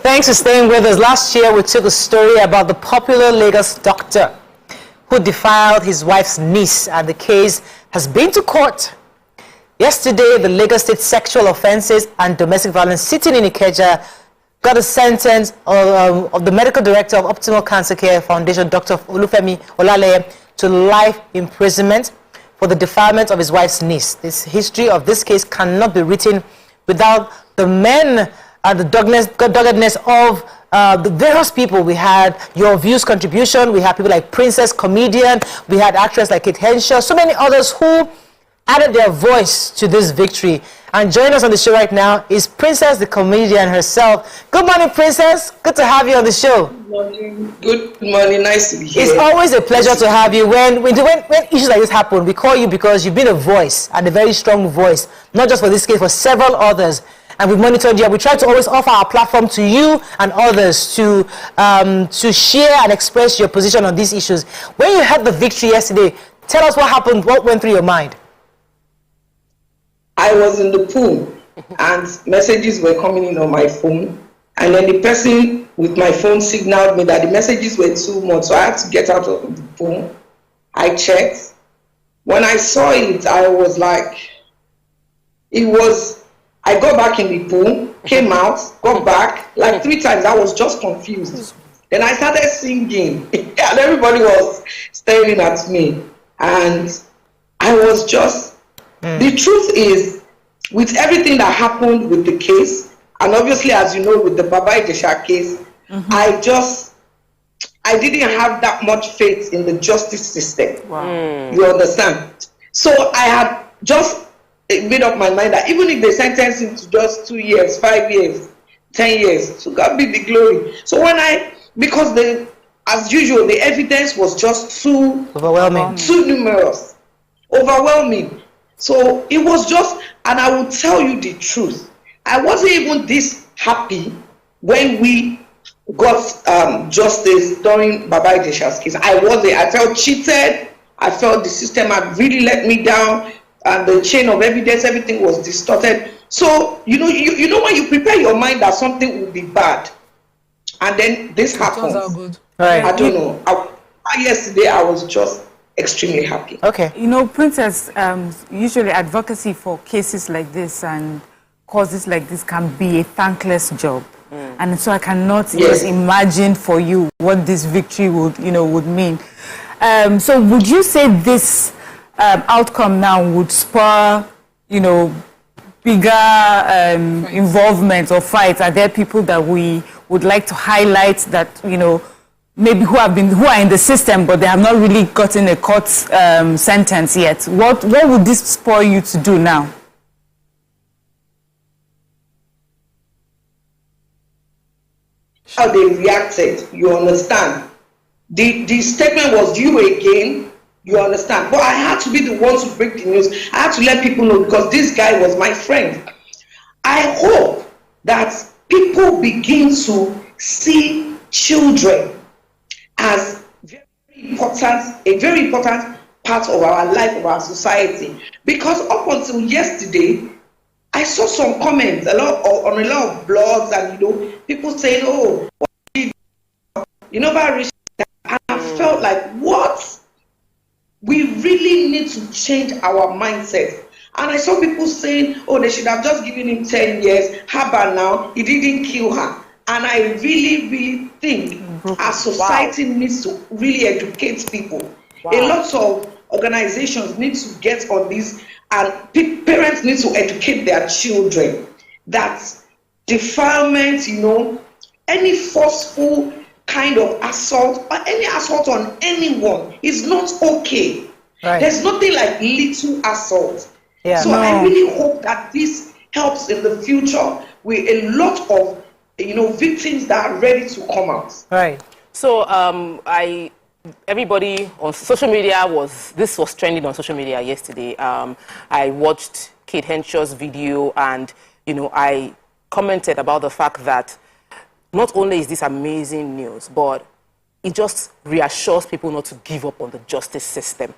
Thanks for staying with us. Last year, we took a story about the popular Lagos doctor who defiled his wife's niece, and the case has been to court. Yesterday, the Lagos State Sexual Offences and Domestic Violence sitting in Ikeja got a sentence of the medical director of Optimal Cancer Care Foundation, Dr. Femi Olaleye, to life imprisonment for the defilement of his wife's niece. This history of this case cannot be written without the men and the doggedness of the various people. We had Your Views contribution, we had people like Princess Comedian, we had actress like Kate Henshaw, so many others who added their voice to this victory. And joining us on the show right now is Princess the Comedian herself. Good morning, Princess. Good to have you on the show. Good morning. Good morning. Nice to be here. It's always a pleasure to have you. When issues like this happen, we call you because you've been a voice, and a very strong voice, not just for this case, for several others. And we've monitored you. We try to always offer our platform to you and others to share and express your position on these issues. When you had the victory yesterday, tell us what happened, what went through your mind. I was in the pool and messages were coming in on my phone, and then the person with my phone signaled me that the messages were too much, so I had to get out of the pool. I checked. When I saw it, I was like, I got back in the pool, came out, got back, like 3 times. I was just confused. Then I started singing, and everybody was staring at me, and I was just, the truth is, with everything that happened with the case, and obviously, as you know, with the Baba Ijesha case, I didn't have that much faith in the justice system. Wow. You understand? So I had just made up my mind that even if they sentence him to just 2 years, 5 years, 10 years, so God be the glory. So because as usual, the evidence was just too overwhelming, too numerous, overwhelming. So it was just, and I will tell you the truth, I wasn't even this happy when we got justice during Baba Ijesha's case. I felt cheated. I felt the system had really let me down, and the chain of evidence, everything was distorted. So you know when you prepare your mind that something will be bad, and then this happens. Good. Right. I don't know. Yesterday I was just extremely happy. Okay. You know, Princess, usually advocacy for cases like this and causes like this can be a thankless job. And so I cannot just imagine for you what this victory would mean. So would you say this outcome now would spur, bigger involvement or fights? Are there people that we would like to highlight that, maybe who are in the system, but they have not really gotten a court sentence yet? What would this spur you to do now? How they reacted, you understand? The statement was due again, you understand? But I had to be the one to break the news. I had to let people know because this guy was my friend. I hope that people begin to see children as a very important part of our life, of our society. Because up until yesterday, I saw some comments on a lot of blogs, and people saying, "Oh, and I felt like, what? We really need to change our mindset. And I saw people saying, "Oh, they should have just given him 10 years. How about now? He didn't kill her." And I really, really think our society needs to really educate people. A lot of organizations need to get on this, and parents need to educate their children that defilement, any forceful kind of assault or any assault on anyone is not okay. Right. There's nothing like little assault. Yeah, so I really hope that this helps in the future with a lot of victims that are ready to come out. Right. So everybody on social media this was trending on social media yesterday. I watched Kate Henshaw's video, and I commented about the fact that not only is this amazing news, but it just reassures people not to give up on the justice system.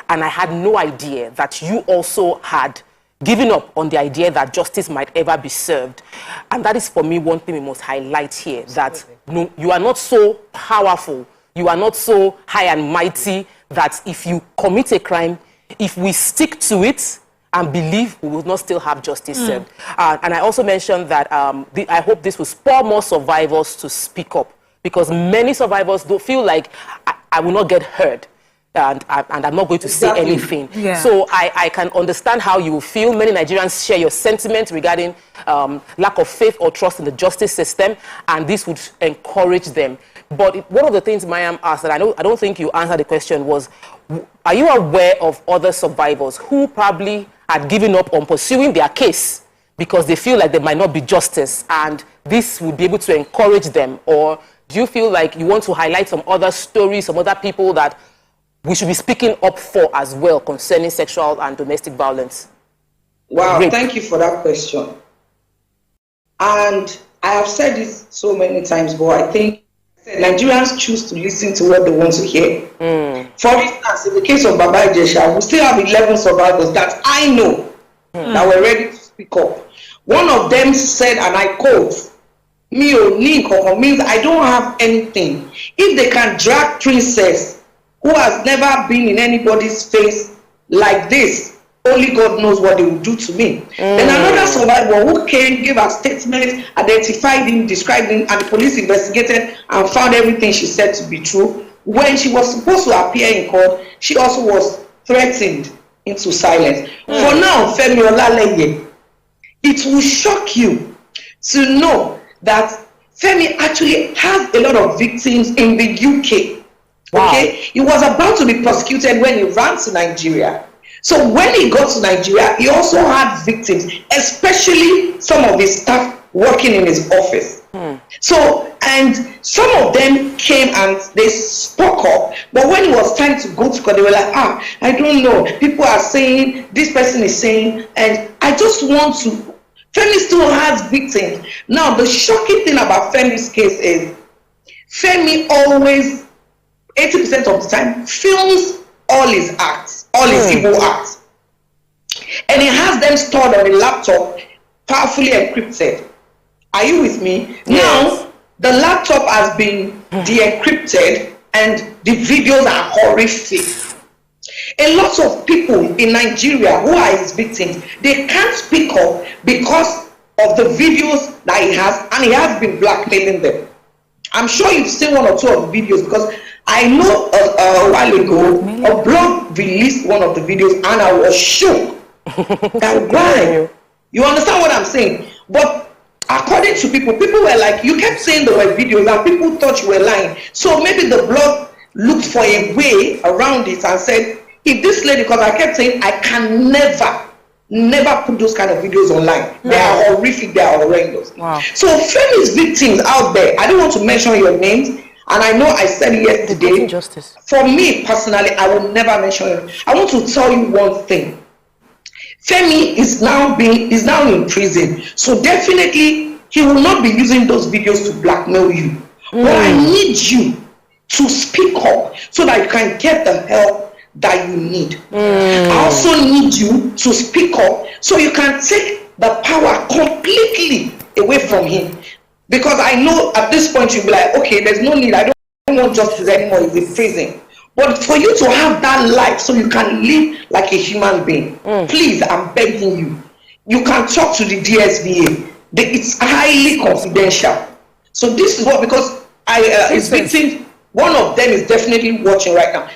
And I had no idea that you also had given up on the idea that justice might ever be served. And that is, for me, one thing we must highlight here, that no, you are not so powerful, you are not so high and mighty that if you commit a crime, if we stick to it and believe, we will not still have justice served. And I also mentioned that I hope this will spur more survivors to speak up, because many survivors don't feel like I will not get heard. and I'm not going to say anything. Yeah. So I can understand how you feel. Many Nigerians share your sentiment regarding lack of faith or trust in the justice system, and this would encourage them. But one of the things Mayam asked, and I don't think you answered the question, was, are you aware of other survivors who probably had given up on pursuing their case because they feel like there might not be justice, and this would be able to encourage them? Or do you feel like you want to highlight some other stories, some other people that we should be speaking up for as well concerning sexual and domestic violence? Wow, Rape. Thank you for that question. And I have said this so many times, but I think Nigerians choose to listen to what they want to hear. For instance, in the case of Baba Ijesha, we still have 11 survivors that I know that were ready to speak up. One of them said, and I quote, means I don't have anything. If they can drag princess who has never been in anybody's face like this, only God knows what they will do to me. Then another survivor who came, gave a statement, identified him, described him, and the police investigated and found everything she said to be true. When she was supposed to appear in court, she also was threatened into silence. For now, Femi Olaleye, it will shock you to know that Femi actually has a lot of victims in the UK. Wow. Okay, he was about to be prosecuted when he ran to Nigeria. So when he got to Nigeria, he also had victims, especially some of his staff working in his office. So, and some of them came and they spoke up, but when it was time to go to court, they were like, I don't know, people are saying, this person is saying, and I just want to, Femi still has victims. Now, the shocking thing about Femi's case is, Femi always, 80% of the time, films all his acts, all his evil acts. And he has them stored on a laptop, powerfully encrypted. Are you with me? Yes. Now, the laptop has been de-encrypted and the videos are horrific. A lot of people in Nigeria who are his victims, they can't speak up because of the videos that he has, and he has been blackmailing them. I'm sure you've seen one or two of the videos, because I know a while ago, a blog released one of the videos and I was shocked. That why? You understand what I'm saying? But according to people were like, you kept saying there were videos and people thought you were lying. So maybe the blog looked for a way around it and said, if this lady, because I kept saying, I can never put those kind of videos online. They are horrific, they are horrendous. Wow. So Femi's victims out there, I don't want to mention your names, and I know I said it yesterday. Justice. For me personally, I will never mention it. I want to tell you one thing. Femi is now in prison, so definitely he will not be using those videos to blackmail you. But I need you to speak up so that you can get the help that you need. I also need you to speak up so you can take the power completely away from him. Because I know at this point you'll be like, okay, there's no need, I don't want justice anymore, he's in prison. But for you to have that life so you can live like a human being, please, I'm begging you, you can talk to the DSVA. It's highly confidential. So this is what, because his victims, one of them is definitely watching right now.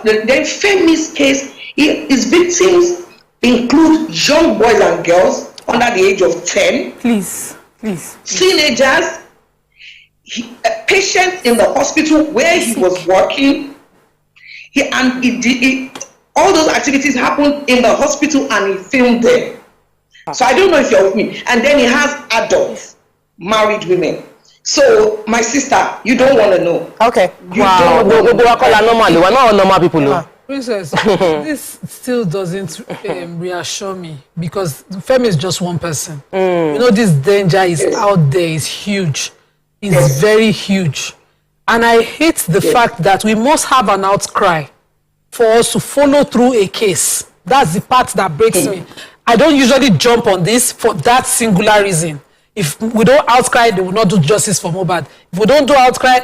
Then Femi's case, his victims include young boys and girls under the age of 10. Please. Teenagers, patients in the hospital where he was working. All those activities happened in the hospital and he filmed them. So I don't know if you're with me. And then he has adults, married women. So my sister, you don't want to know. Okay. Wow. We're not normal people. Princess, this still doesn't reassure me, because Femi is just one person. You know, this danger is out there, is huge. It's very huge. And I hate the fact that we must have an outcry for us to follow through a case. That's the part that breaks me. I don't usually jump on this for that singular reason. If we don't outcry, they will not do justice for Mohbad. If we don't do outcry,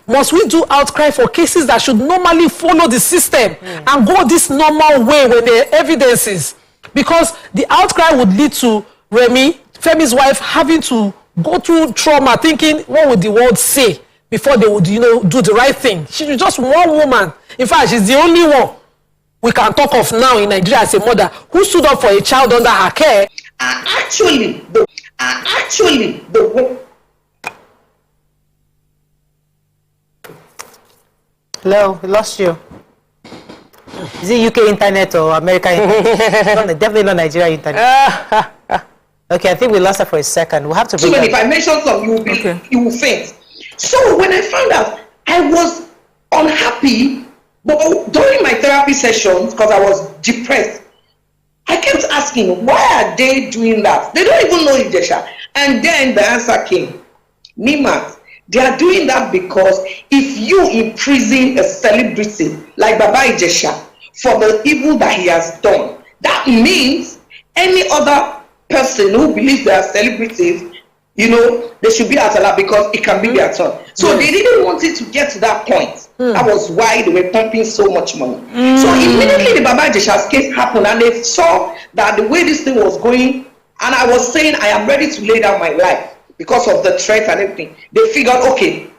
must we do outcry for cases that should normally follow the system and go this normal way when there are evidences? Because the outcry would lead to Remi, Femi's wife, having to go through trauma, thinking, what would the world say? before they would, do the right thing. She's just one woman. In fact, she's the only one we can talk of now in Nigeria as a mother who stood up for a child under her care. Actually the Hello, we lost you. Is it UK internet or American internet? Definitely not Nigeria internet. Okay, I think we lost her for a second. We'll have to bring her. If I mention some, you will faint. So when I found out, I was unhappy, but during my therapy sessions, because I was depressed, I kept asking, why are they doing that? They don't even know Ijesha. And then the answer came, Nimat, they are doing that because if you imprison a celebrity like Baba Ijesha for the evil that he has done, that means any other person who believes they are celebrities, they should be at Allah because it can be their turn. So they didn't want it to get to that point. That was why they were pumping so much money. So immediately the Baba Ijesha's case happened and they saw that the way this thing was going, and I was saying I am ready to lay down my life because of the threat and everything. They figured, okay,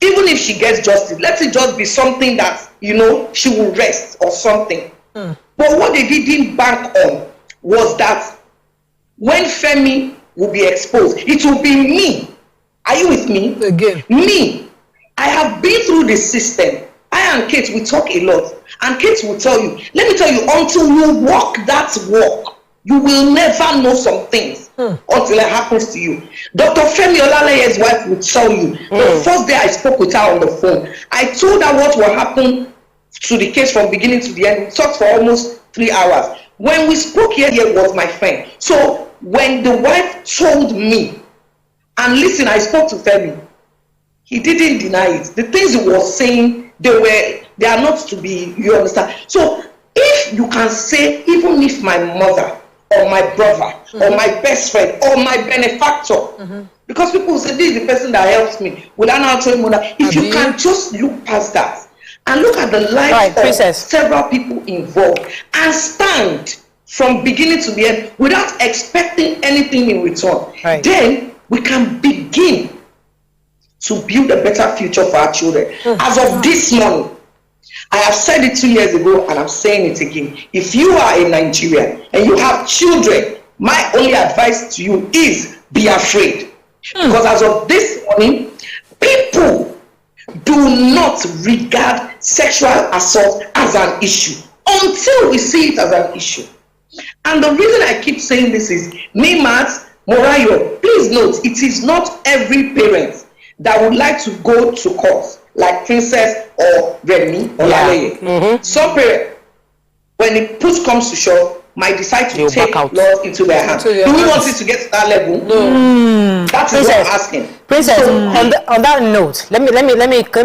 even if she gets justice, let it just be something that, she will rest or something. But what they didn't bank on was that when Femi will be exposed, it will be me. Are you with me? Again. Me. I have been through the system. I and Kate, we talk a lot. And Kate will tell you, let me tell you, until you walk that walk, you will never know some things until it happens to you. Dr.Femi Olaleye's wife will tell you, the first day I spoke with her on the phone, I told her what will happen to the case from beginning to the end. We talked for almost 3 hours. When we spoke here was my friend. So when the wife told me, and listen, I spoke to Femi, he didn't deny it. The things he was saying, they are not to be, you understand? So if you can say, even if my mother or my brother or my best friend or my benefactor, because people say this is the person that helps me, will I now tell you that? If you can just look past that and look at the lives of several people involved and stand from beginning to the end without expecting anything in return, then we can begin to build a better future for our children. As of this morning, I have said it 2 years ago and I'm saying it again. If you are a Nigerian and you have children, my only advice to you is be afraid. Because as of this morning, people do not regard sexual assault as an issue until we see it as an issue. And the reason I keep saying this is, Nimat, Morayo, please note, it is not every parent that would like to go to court like Princess or Remy or Olaleye. Some parents, when the push comes to shove, might decide to take laws into their hands. Do we want it to get to that level? No. That is what I'm asking. Princess, on that note, let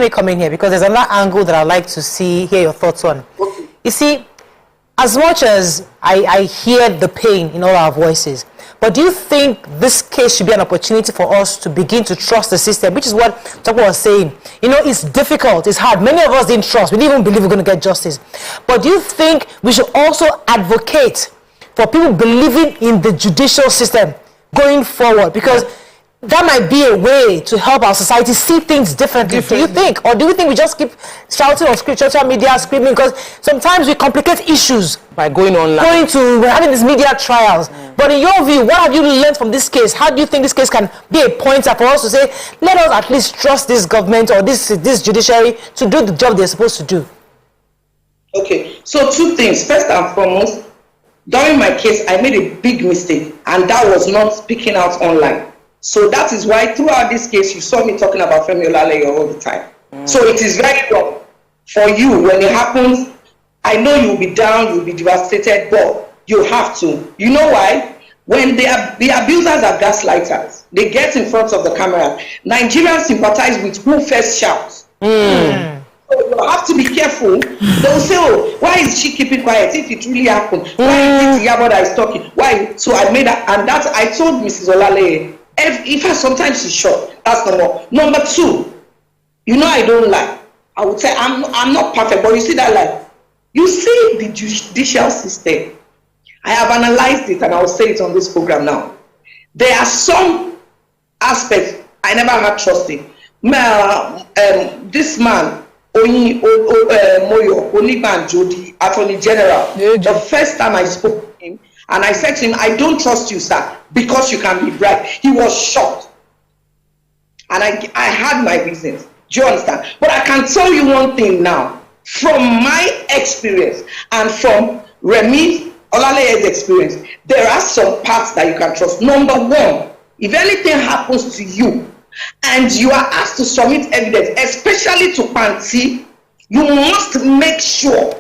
me come in here because there's another angle that I'd like to hear your thoughts on. Okay. You see, as much as I hear the pain in all our voices, but do you think this case should be an opportunity for us to begin to trust the system, which is what Toko was saying? It's difficult, it's hard. Many of us didn't trust. We didn't even believe we're going to get justice. But do you think we should also advocate for people believing in the judicial system going forward? Because that might be a way to help our society see things differently. Do you think? Or do you think we just keep shouting on social media, screaming? Because sometimes we complicate issues by going online, having these media trials. But in your view, what have you learned from this case? How do you think this case can be a pointer for us to say, let us at least trust this government or this judiciary to do the job they're supposed to do? Okay, so 2 things. First and foremost, during my case, I made a big mistake, and that was not speaking out online. So that is why throughout this case, you saw me talking about Femi Olaleye all the time. So it is very wrong for you when it happens. I know you'll be down, you'll be devastated, but you have to. You know why? When the abusers are gaslighters, they get in front of the camera. Nigerians sympathize with who first shouts. So you have to be careful. They'll say, oh, why is she keeping quiet if it really happened? Why is it Yabo that is talking? Why? So I made that, and that I told Mrs. Olaleye, in fact, sometimes she's short. That's number one. Number 2, I don't lie. I would say I'm not perfect, but you see that lie. You see the judicial system. I have analyzed it and I will say it on this program now. There are some aspects I never had trust in. this man, Moyo Onibanjo, the Attorney General, the first time I spoke to him, and I said to him, I don't trust you, sir, because you can be bribed. He was shocked. And I had my reasons. Do you understand? But I can tell you one thing now. From my experience and from Remi Olalaye's experience, there are some parts that you can trust. Number one, if anything happens to you and you are asked to submit evidence, especially to Panti, you must make sure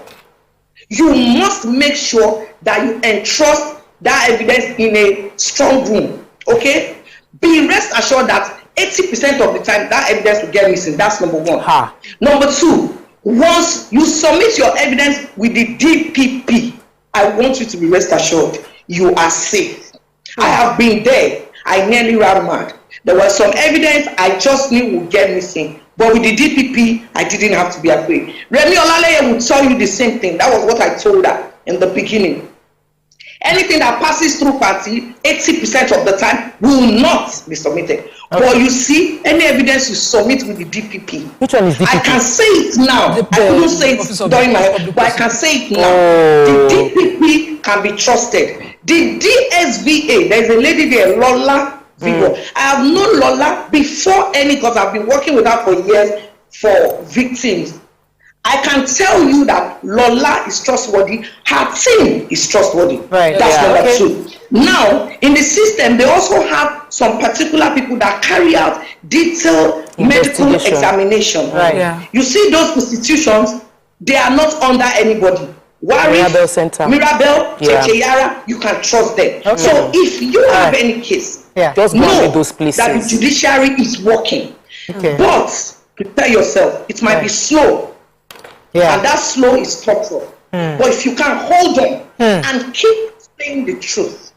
that you entrust that evidence in a strong room. Okay? Be rest assured that 80% of the time that evidence will get missing. That's number one. Number two, once you submit your evidence with the DPP, I want you to be rest assured you are safe. I have been there. I nearly ran mad. There was some evidence I just knew would get missing. But with the DPP, I didn't have to be afraid. Remi Olaleye would tell you the same thing. That was what I told her in the beginning. Anything that passes through party, 80% of the time will not be submitted. Okay. But you see, any evidence you submit with the DPP. Which one is DPP? I can say it now. I couldn't say it during my, but I can say it now. The DPP can be trusted. The DSVA, there's a lady there, Lola Vigo. I have known Lola before any, because I've been working with her for years for victims. I can tell you that Lola is trustworthy. Her team is trustworthy. Right. That's number two. Now, in the system, they also have some particular people that carry out detailed medical examination. Right. Yeah. You see those institutions, they are not under anybody. Mirabel Center. Mirabel, Chekeyara, you can trust them. Okay. So if you have any case, just know those places that the judiciary is working. Okay. But prepare yourself. It might be slow. Yeah. And that slow is structural. But if you can hold on and keep saying the truth,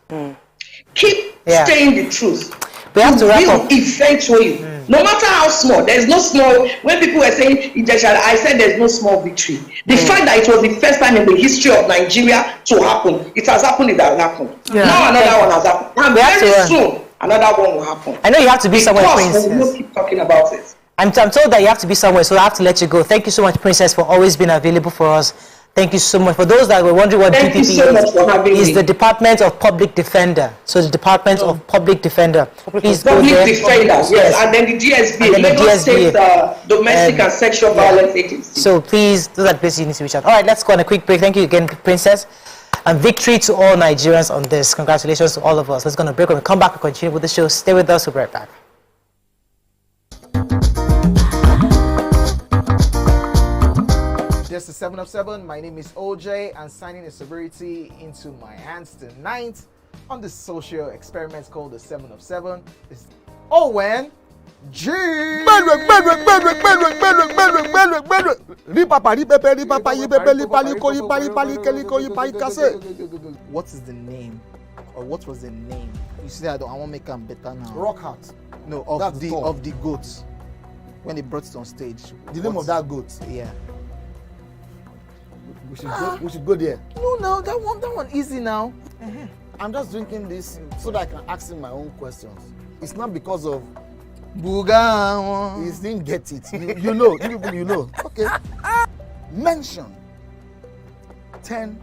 keep saying the truth, we have to wrap up. Eventually, no matter how small, there's no small. When people were saying, I said there's no small victory. The fact that it was the first time in the history of Nigeria to happen, it has happened, it has happened. Yeah. Now another one has happened. And very soon, another one will happen. I know you have to be somewhere, Princess. We will keep talking about it. I'm told that you have to be somewhere, so I have to let you go. Thank you so much, Princess, for always being available for us. Thank you so much. For those that were wondering what DPP is the Department of Public Defender. So the Department of Public Defender. Please go there. Public Defender, yes. And then the DSB, Lagos State Domestic and Sexual Violence Agency. So please, those are the places you need to reach out. All right, let's go on a quick break. Thank you again, Princess. And victory to all Nigerians on this. Congratulations to all of us. Let's go on a break. When we come back, we'll continue with the show. Stay with us. We'll be right back. This is 7 of 7. My name is OJ, and signing a severity into my hands tonight on the social experiment called the 7 of 7 is Owen G. What is the name, or what was the name? You see, I want to make them better now. Rock Heart. No, of the goats when they brought it on stage. The name of that goat. Yeah. We should go there. No, that one easy now. I'm just drinking this so that I can ask him my own questions. It's not because of Buga. He didn't get it. You know. Okay. Mention 10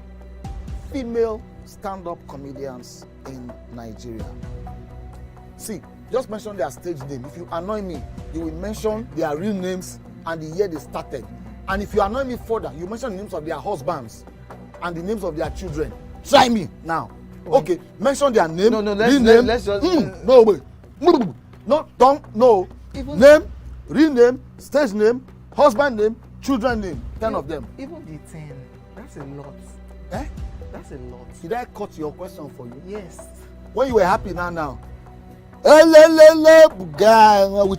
female stand-up comedians in Nigeria. See, just mention their stage name. If you annoy me, you will mention their real names and the year they started. And if you annoy me further, you mention the names of their husbands and the names of their children. Try me now. Okay, mention their name. Let's just. No, wait. No, don't. No. Name, real name, stage name, husband name, children name. 10 of them. Even the 10. That's a lot. Eh? That's a lot. Did I cut your question for you? Yes. When you were happy now. With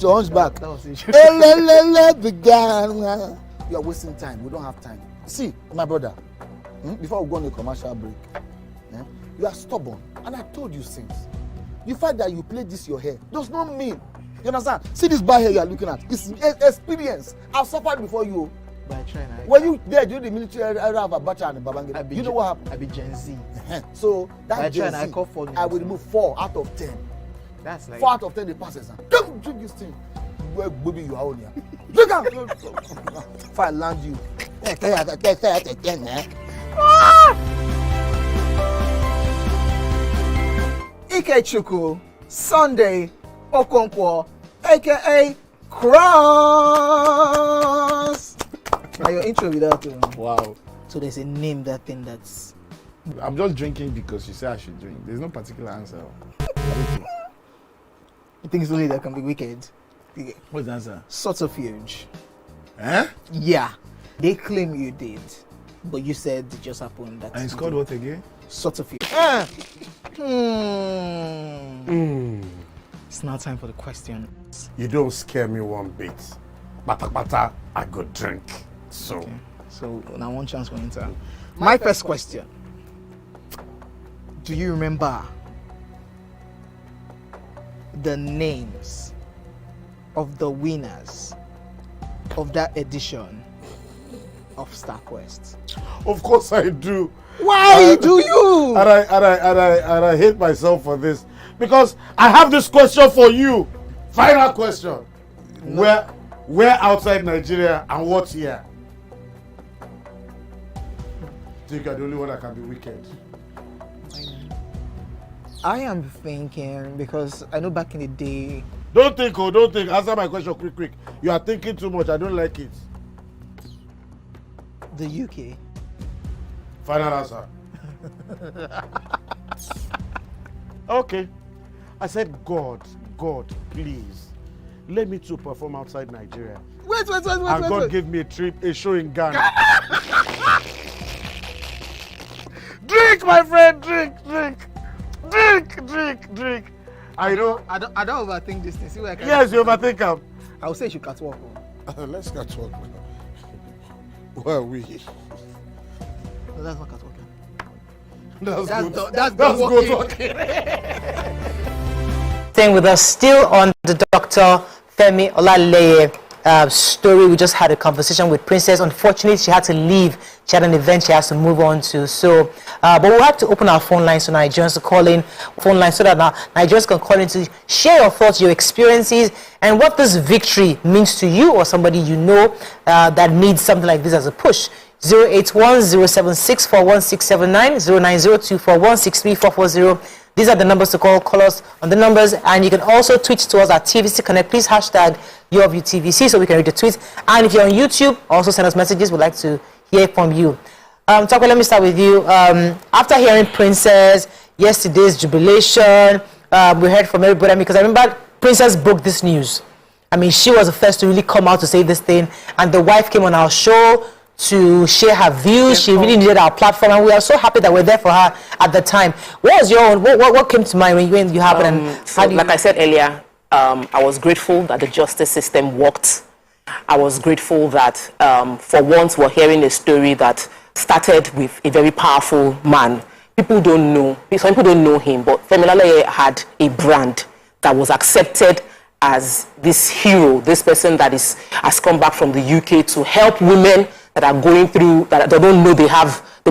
your hunchback. That was it. You are wasting time. We don't have time. See, my brother, before we go on a commercial break, you are stubborn. And I told you since. The fact that you play this your hair does not mean. You understand? See this bad hair you are looking at. It's experience. I've suffered before you. By China. When you there during the military era of Abacha and Babangida, you know what happened? I be Gen Z. So that Gen Z, I will remove 4 out of 10. That's like 4 out of 10 they pass exam. Don't do this thing. baby, you are on here. Look out! If I land you. Ikechukwu Sunday Okonkwo, aka Cross. Now your intro without Wow. So there's a name that thing that's. I'm just drinking because you say I should drink. There's no particular answer. You think it's only that can be wicked? What's the answer? Subterfuge. Eh? Yeah. They claim you did, but you said it just happened. That And it's called what again? Subterfuge. It's now time for the question. You don't scare me one bit. Bata, I go drink. So. Okay. So now one chance for Inter. My first question. Do you remember the names of the winners of that edition of StarQuest? Of course I do. Why do you? And I hate myself for this because I have this question for you. Final question. No. Where outside Nigeria and what year? Think you're the only one that can be wicked. I am thinking because I know back in the day. Don't think. Answer my question quick. You are thinking too much. I don't like it. The UK. Final answer. Okay. I said, God, please, let me to perform outside Nigeria. Wait. And God gave me a show in Ghana. Drink, my friend, drink. I don't overthink this thing. See where I can. Yes, you overthink them. I would say you should catwalk. Let's catwalk. Where are we? No, that's not catwalking. That's good talking. Staying with us, still on the Dr.Femi Olaleye story. We just had a conversation with Princess. Unfortunately, she had to leave. She had an event she has to move on to. So, but we'll have to open our phone lines so Nigerians to call in phone lines so that now Nigerians can call in to share your thoughts, your experiences, and what this victory means to you or somebody you know that needs something like this as a push. 081-076-41679, 0902-4163440. These are the numbers to call. Call us on the numbers, and you can also tweet to us at TVC Connect. Please hashtag YourViewTVC so we can read the tweets. And if you're on YouTube, also send us messages. We'd like to hear from you. Tako, let me start with you. After hearing Princess, yesterday's jubilation, we heard from everybody because I remember Princess broke this news. I mean, she was the first to really come out to say this thing, and the wife came on our show to share her views. She really needed our platform, and we are so happy that we're there for her at the time. What was your own? What came to mind when you happened? Like I said earlier, I was grateful that the justice system worked. I was grateful that for once we're hearing a story that started with a very powerful man. People don't know. Some people don't know him, but Femi Olaleye had a brand that was accepted as this hero, this person that has come back from the UK to help women that are going through, that they don't know they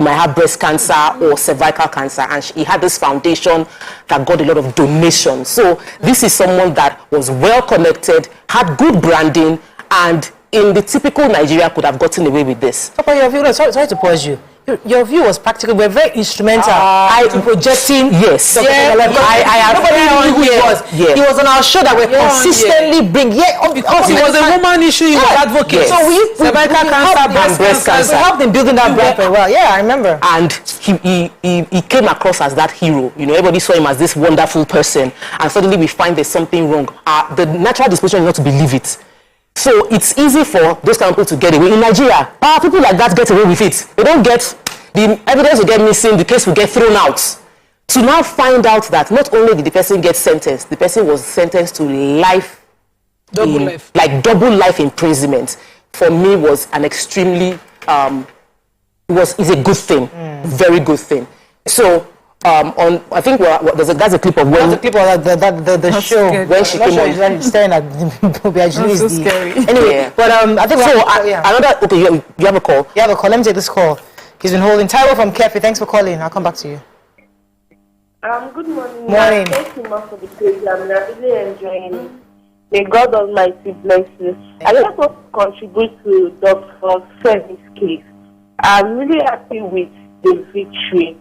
might have breast cancer or cervical cancer, and he had this foundation that got a lot of donations. So this is someone that was well connected, had good branding, and in the typical Nigeria could have gotten away with this. Sorry to pause you. Your view was practically, we're very instrumental in projecting. Yes. He was on our show that we're consistently bringing. Because it was a woman issue, he was advocating. So we cervical cancer, breast cancer. We helped in building that brand very well. Yeah, I remember. And he came across as that hero. You know, everybody saw him as this wonderful person, and suddenly we find there's something wrong. The natural disposition is not to believe it. So it's easy for those kind of people to get away. In Nigeria, people like that get away with it. They don't get, the evidence will get missing, the case will get thrown out. To now find out that not only did the person get sentenced, the person was sentenced to life. Double life imprisonment, for me was an extremely, is a good thing, very good thing. So, I think that's a clip of when the show when she came on. Staring at so scary. Anyway, yeah. But I think another. Okay, you have a call. You have a call. Let me take this call. He's been holding. Taiwo from Kefi. Thanks for calling. I'll come back to you. Good morning. Morning. Thank you much for the program. I'm really enjoying it. May God Almighty bless you. I just want to contribute to Dr. Femi's case. I'm really happy with the victory,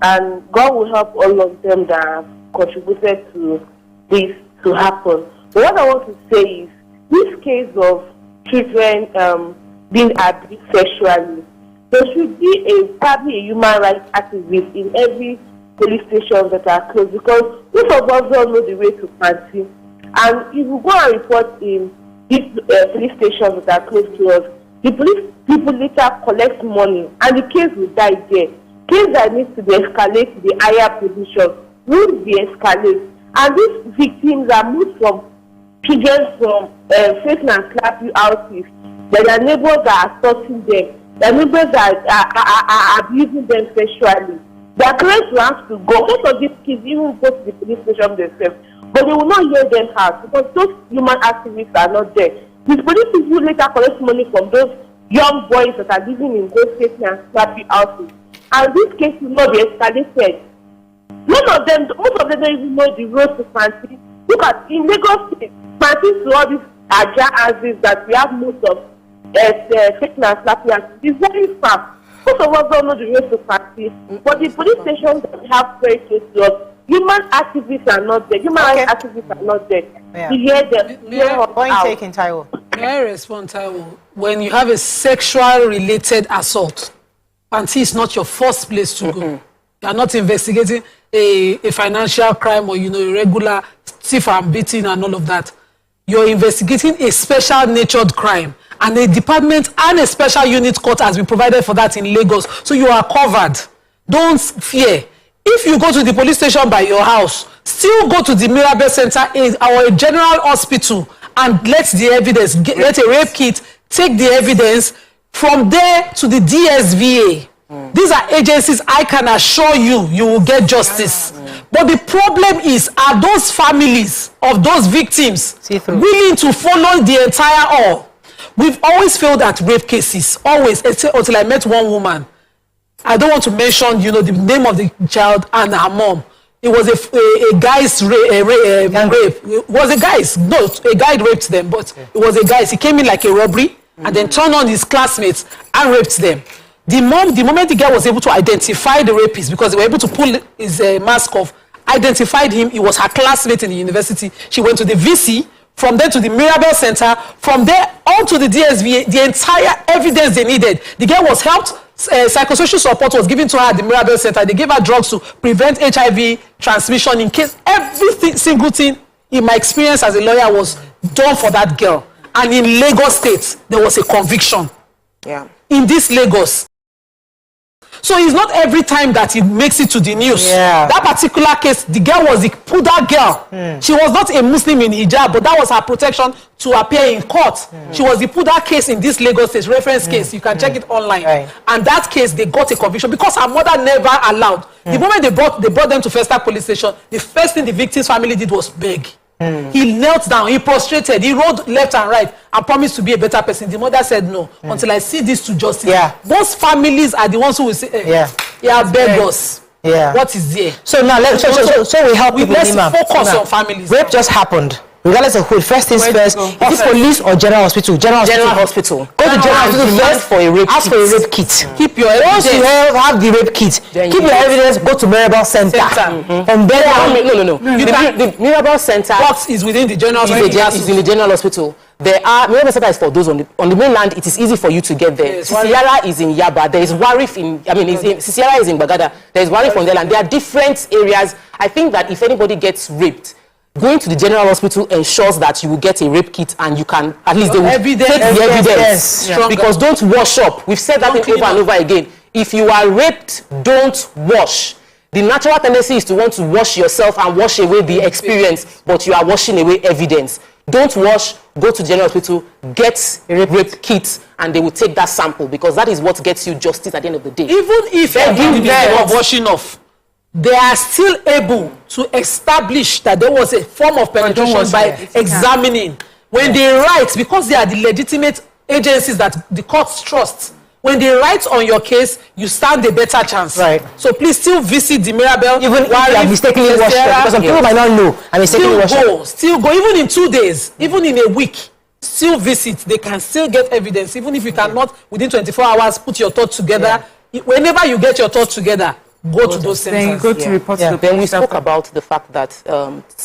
and God will help all of them that have contributed to this to happen. But what I want to say is, this case of children being abused sexually, there should be probably a human rights activist in every police station that are closed, because most of us don't know the way to party. And if you go and report in these police stations that are close to us, the police people later collect money and the case will die there. Case that needs to be escalated to the higher position will be escalated. And these victims are moved from children from fake and slap you houses. There are neighbors that are assaulting them. There are neighbors that are abusing them sexually. Their parents will have to go. Most of these kids even go to the police station themselves, but they will not hear them out because those human activists are not there. These police people later collect money from those young boys that are living in those fake and slappy houses. And this case will not be escalated. Most of them don't even know the road to fancy. Look at in Lagos State, fancy to all these Aja houses that we have most of fake and slappy houses. It's very far. Most of us don't know the road to fancy. But the police stations that we have very close to us, human activists are not there. Human rights activists are not there. Yeah. You hear them. Point taken, Taiwo. May I respond, Taiwo? When you have a sexual-related assault, panty is not your first place to go. You are not investigating a financial crime or, a regular thief and beating and all of that. You're investigating a special natured crime. And a department and a special unit court has been provided for that in Lagos. So you are covered. Don't fear. If you go to the police station by your house, still go to the Mirabel Center or a general hospital and let the evidence, get a rape kit, take the evidence from there to the DSVA. These are agencies I can assure you will get justice. But the problem is, are those families of those victims willing to follow the entire all? We've always failed at rape cases, always, until I met one woman. I don't want to mention, the name of the child and her mom. It was a guy's rape. It was a guy's. No, a guy raped them, but it was a guy's. He came in like a robbery and then turned on his classmates and raped them. The moment the guy was able to identify the rapist, because they were able to pull his mask off, identified him, he was her classmate in the university. She went to the VC, from there to the Mirabel Center, from there on to the DSVA, the entire evidence they needed. The girl was helped, psychosocial support was given to her at the Mirabel Center. They gave her drugs to prevent HIV transmission in case every single thing, in my experience as a lawyer, was done for that girl. And in Lagos State, there was a conviction. Yeah. In this Lagos. So it's not every time that it makes it to the news. Yeah. That particular case, the girl was the Puda girl. She was not a Muslim in hijab, but that was her protection to appear in court. She was the Puda case in this Lagos State reference case. You can check it online. Right. And that case, they got a conviction because her mother never allowed. The moment they brought them to Festac police station, the first thing the victim's family did was beg. He knelt down, he prostrated, he rolled left and right and promised to be a better person. The mother said no, until I see this to justice. Yeah. Those families are the ones who will say, beg us. Yeah. What is there? So now, so we help people. Let's focus on families. Rape just happened. Regardless of who, first things first, is it police or general hospital? General hospital. Go to general hospital first for a rape kit. Ask for a rape kit. Keep your evidence. Once you have the rape kit, keep your evidence, go to Mirabel Center. From there No. The Mirabel Center is within the general hospital. Is in the general hospital. There are Mirabel Center is for those on the mainland. It is easy for you to get there. Yes, Sisiara is in Yaba. There is Warif Sisiara is in Bagada. There is Warif on the land. There are different areas. I think that if anybody gets raped, going to the general hospital ensures that you will get a rape kit and you can, at least they will take the evidence. Because don't wash up. We've said that over and over again. If you are raped, don't wash. The natural tendency is to want to wash yourself and wash away the experience, but you are washing away evidence. Don't wash, go to the general hospital, get a rape kit, and they will take that sample because that is what gets you justice at the end of the day. Even if they of washing off, they are still able to establish that there was a form of penetration by examining. When they write, because they are the legitimate agencies that the courts trust, when they write on your case, you stand a better chance. Right. So please still visit the Mirabel. Even if you are mistakenly watched them, because some people might not know. I Still go, even in 2 days, even in a week. Still visit. They can still get evidence, even if you cannot within 24 hours put your thoughts together. Whenever you get your thoughts together, go to those centers. Then go to report to the Then we police spoke about the fact that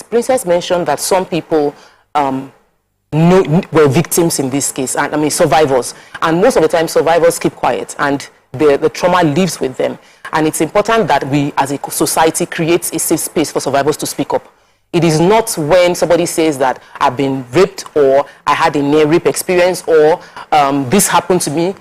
Princess mentioned that some people were victims in this case, and I mean survivors. And most of the time, survivors keep quiet, and the trauma lives with them. And it's important that we, as a society, create a safe space for survivors to speak up. It is not when somebody says that I've been raped, or I had a near rape experience, or this happened to me.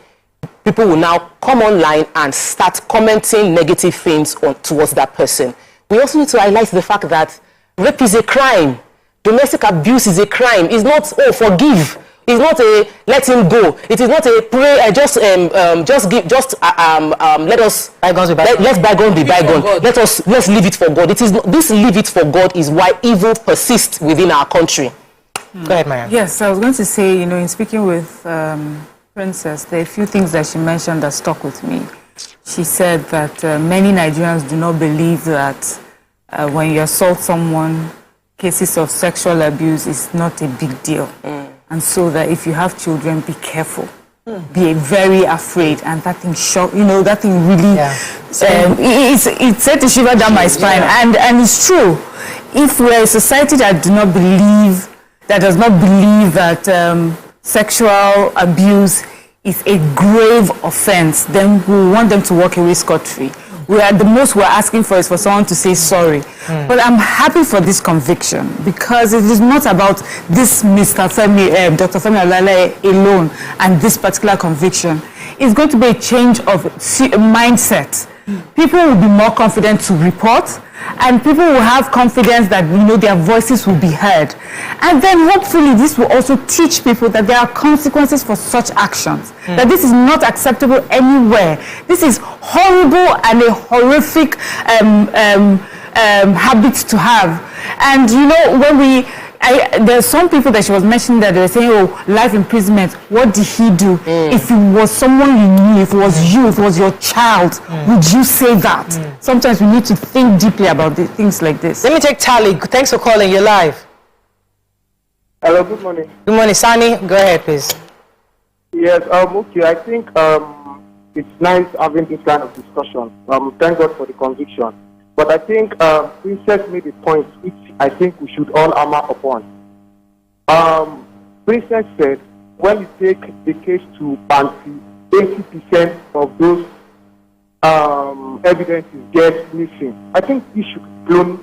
People will now come online and start commenting negative things towards that person. We also need to highlight the fact that rape is a crime. Domestic abuse is a crime. It's not, oh, forgive. It's not a let him go. It is not a pray. Let us let bygone be bygone. Let's leave it for God. It is not, this leave it for God is why evil persists within our country. Go ahead, Maya. Yes, I was going to say, you know, in speaking with Princess, there are a few things that she mentioned that stuck with me. She said that many Nigerians do not believe that when you assault someone, cases of sexual abuse is not a big deal. And so that if you have children, be careful. Be very afraid. And that thing that thing really, it set a shiver down my spine. And it's true. If we're a society that does not believe that sexual abuse is a grave offense, then we want them to walk away scot-free. The most we're asking for is for someone to say sorry. But I'm happy for this conviction, because it is not about this Mr. Femi, Dr. Femi Olaleye alone and this particular conviction. It's going to be a change of mindset. People will be more confident to report, and people will have confidence that their voices will be heard. And then hopefully this will also teach people that there are consequences for such actions, that this is not acceptable anywhere. This is horrible and a horrific habit to have. And when there's some people that she was mentioning that they were saying, oh, life imprisonment, what did he do? If it was someone you knew, if it was you, if it was your child, would you say that? Sometimes we need to think deeply about things like this. Let me take Tally. Thanks for calling. You're live. Hello, good morning. Good morning, Sani. Go ahead, please. Yes, okay. I think it's nice having this kind of discussion. Thank God for the conviction. But I think Princess made a point which I think we should all hammer upon. Princess said, when you take the case to Bansi, 80% of those evidences get missing. I think this should be blown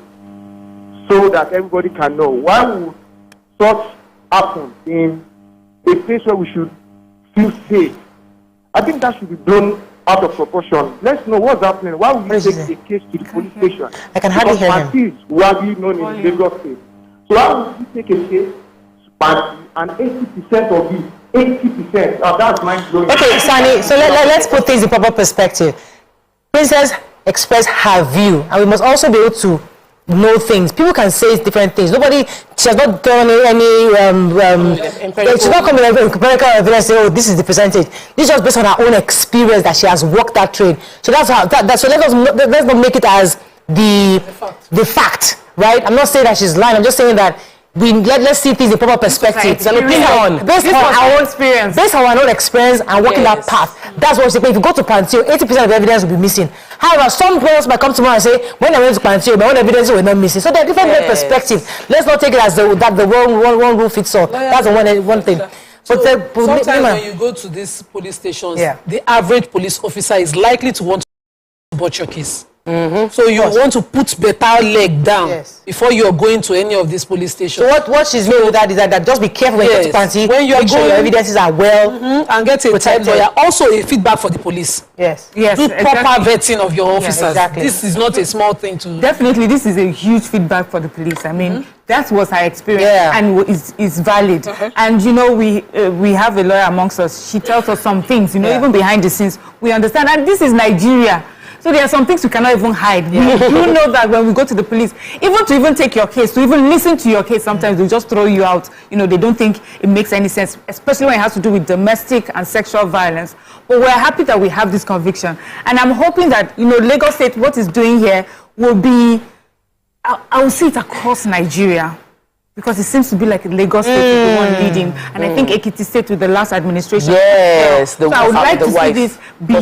so that everybody can know. Why would such happen in a place where we should feel safe? I think that should be blown out of proportion. Let's know what's happening. Why would you take the case to the police station? I can hardly hear him. Because Bansi is widely known in Lagos State. So why would you take a case to Bansi and 80% of it, 80%, that's mind-blowing. Okay, Sani, so let's put things in proper perspective. Princess expressed her view, and we must also be able to know things. People can say different things. She has not done any she's not coming with empirical evidence saying, oh, this is the percentage. This is just based on her own experience that she has worked that trade. So that's how so let's not make it as the fact, right? I'm not saying that she's lying. I'm just saying that let's see things in proper perspective. Based on our own experience, and walking that path. That's what she said. If you go to Pantio, 80% of evidence will be missing. However, some players might come tomorrow and say, when I went to Pantio, my own evidence were not missing. So there are different perspectives. Let's not take it as that the one rule fits all. That's one thing. So sometimes when you go to these police stations, the average police officer is likely to want to support your case. So you want to put better leg down before you are going to any of these police stations. So what she's doing with that is that just be careful when you go to Panty, when you make sure your evidences are well and get a type lawyer. Also a feedback for the police. Yes. Do proper vetting of your officers. This is not a small thing to definitely. This is a huge feedback for the police. I mean, that was her experience and is valid. And we have a lawyer amongst us. She tells us some things. Even behind the scenes, we understand. And this is Nigeria. So there are some things we cannot even hide. We do know that when we go to the police, even to take your case, to even listen to your case, sometimes they'll just throw you out. You know, they don't think it makes any sense, especially when it has to do with domestic and sexual violence. But we're happy that we have this conviction. And I'm hoping that, you know, Lagos State, what it's doing here will be, I will see it across Nigeria. Because it seems to be like Lagos State is the one leading. And I think Ekiti State with the last administration. Yes. So I would like to see this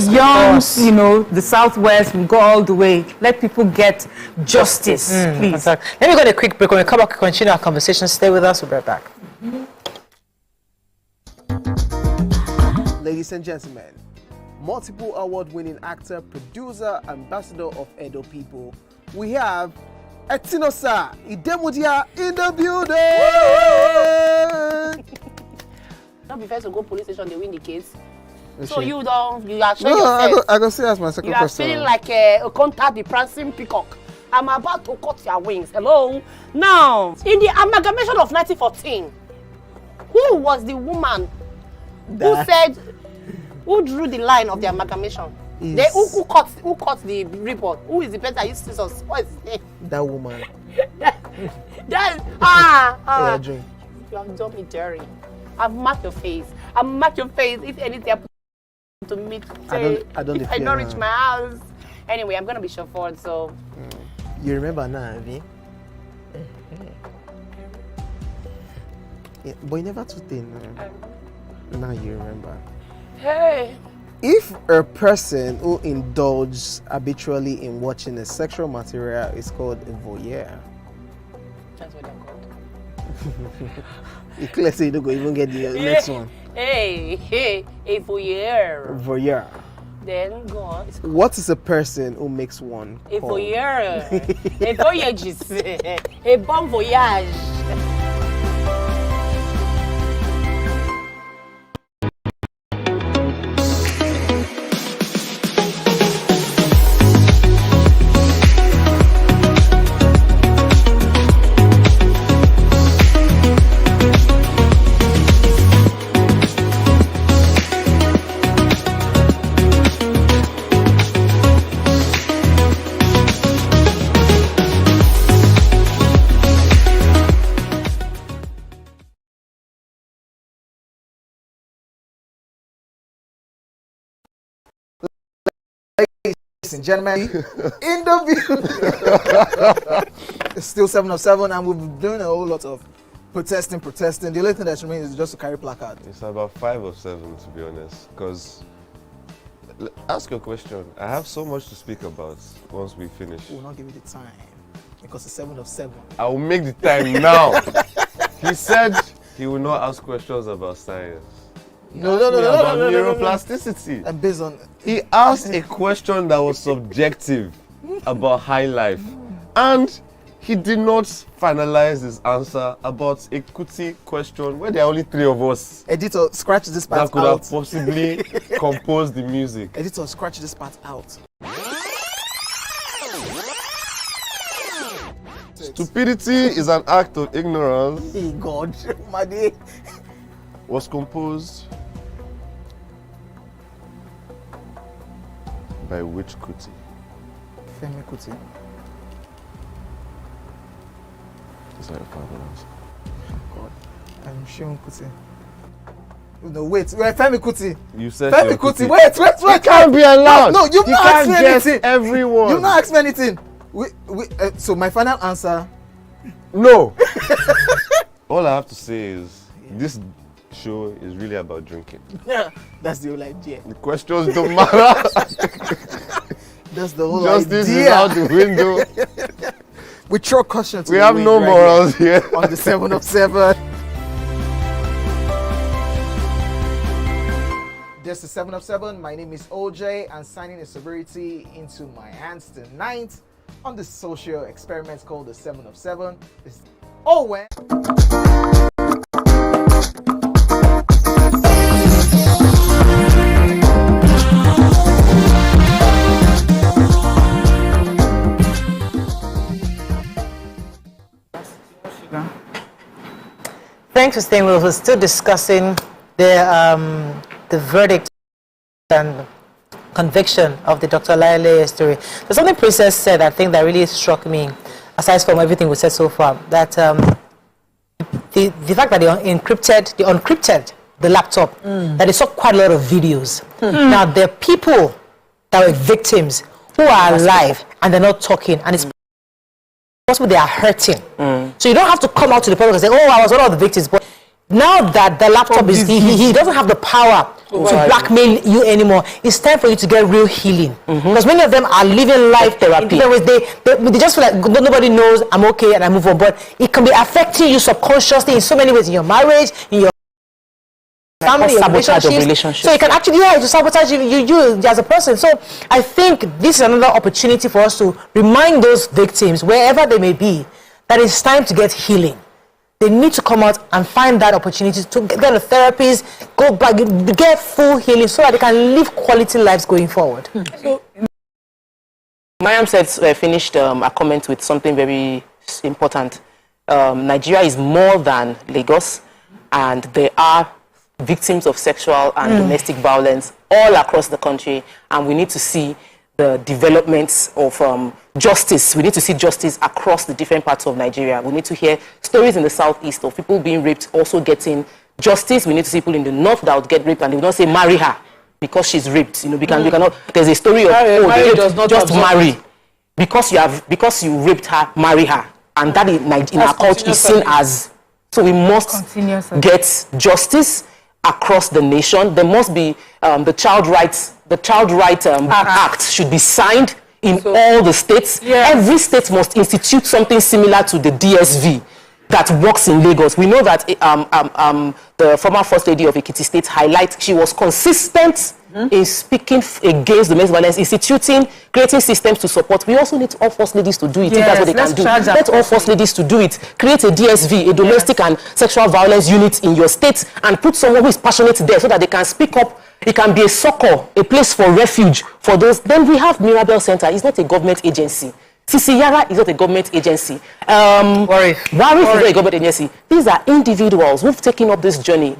beyond, you know, the Southwest. We go all the way. Let people get justice, please. Let me go to a quick break. When we come back, continue our conversation. Stay with us. We'll be right back. Ladies and gentlemen, multiple award-winning actor, producer, ambassador of Edo people, we have Etinosa Idemudia in the building. Not be first to go police station, they win the case. Is So she? you are showing yourself. I go see as my second You are question. feeling like a contact the prancing peacock. I'm about to cut your wings. Hello. Now, in the amalgamation of 1914, who was the woman who drew the line of the amalgamation? Who cut the report? Who is the person that used scissors? What is his name? That woman. You have done me dirty. I've marked your face. I've marked your face. If anything happens to me today, I don't if I don't reach my house. Anyway, I'm gonna be chauffeured, so. You remember now, Abby? Yeah, but you never too thin. Now you remember. Hey. If a person who indulges habitually in watching a sexual material is called a voyeur. That's what they're called. It's clear so you don't go even get the next one. Hey, a voyeur. Voyeur. Then go on. What is a person who makes one A called? voyeur. A voyagiste. A bon voyage. Ladies and gentlemen, in the view. It's still 7 of 7, and we've been doing a whole lot of protesting. The only thing that remains is just to carry placard. It's about 5 of 7, to be honest. Because, ask your question. I have so much to speak about once we finish. We'll not give you the time because it's 7 of 7. I will make the time now. He said he will not ask questions about science. No. Neuroplasticity. And based on. He asked a question that was subjective about high life. And he did not finalize his answer about a Kuti question where there are only 3 of us. Editor, scratch this part out. That could have possibly composed the music. Editor, scratch this part out. Stupidity is an act of ignorance. Hey God, my day. Was composed by which Kuti? Femi Kuti. Is that your final answer? God, I'm Shion Kuti. No, wait, Femi Kuti. You said Femi Kuti. Wait. You can't be allowed. No, you've not asked me anything. Everyone. You've not asked me anything. So my final answer. No. All I have to say is this show is really about drinking. Yeah, that's the whole idea. The questions don't matter. That's the whole Justice idea. is out the window. We throw caution to we the have wind no right morals here. On the 7 of 7. This is 7 of 7. My name is OJ, and signing a sobriety into my hands tonight on the social experiment called the 7 of 7 is Owen. Thanks for staying with us. We're still discussing the verdict and conviction of the Dr. Olaleye story. There's something Princess said, I think, that really struck me, aside from everything we said so far, that the fact that they unencrypted the laptop, that they saw quite a lot of videos. Now, there are people that were victims who are alive and they're not talking, and it's possible they are hurting. So you don't have to come out to the public and say, oh, I was one of the victims. But now that the laptop is, he doesn't have the power to blackmail you anymore. It's time for you to get real healing. Because many of them are living life therapy. They just feel like nobody knows, I'm okay, and I move on. But it can be affecting you subconsciously in so many ways, in your marriage, in your family, your relationships. So it can actually, to sabotage you as a person. So I think this is another opportunity for us to remind those victims, wherever they may be, that it's time to get healing. They need to come out and find that opportunity to get a therapist, go back, get full healing so that they can live quality lives going forward. So, Mayam said, finished a comment with something very important. Nigeria is more than Lagos, and there are victims of sexual and domestic violence all across the country, and we need to see the developments of justice. We need to see justice across the different parts of Nigeria. We need to hear stories in the southeast of people being raped, also getting justice. We need to see people in the north that would get raped and they would not say marry her because she's raped. You know, we cannot. There's a story of marriage does not just marry because you raped her, marry her, and that in our culture is seen as. So we must get justice across the nation. There must be the Child Rights Act should be signed in all the states. Every state must institute something similar to the DSV that works in Lagos. We know that the former First Lady of Ekiti State she was consistent in speaking against domestic violence, creating systems to support. We also need all First Ladies to do it. That's what they can do. Let all First Ladies to do it. Create a DSV, a domestic and sexual violence unit in your state, and put someone who is passionate there so that they can speak up. It can be a succor, a place for refuge for those. Then we have Mirabel Center. It's not a government agency. Sisiyara is not a government agency. Warif is not a government agency. These are individuals who've taken up this journey.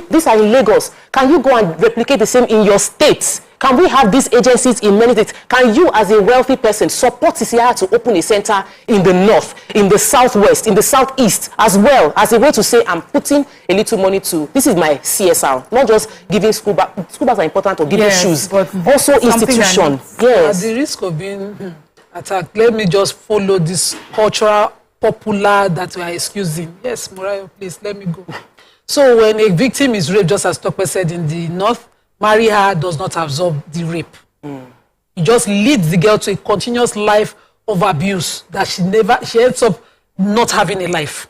These are in Lagos. Can you go and replicate the same in your states? Can we have these agencies in many states? Can you, as a wealthy person, support Sisiyara to open a center in the north, in the southwest, in the southeast, as well as a way to say, I'm putting a little money to, this is my CSR, not just giving school bags. School bags are important, or giving shoes, but also institution. At the risk of being attacked, let me just follow this cultural popular that we are excusing. Yes, Murayo, please, let me go. So when a victim is raped, just as Tokwe said, in the north, marry her does not absorb the rape. It just leads the girl to a continuous life of abuse that she ends up not having a life.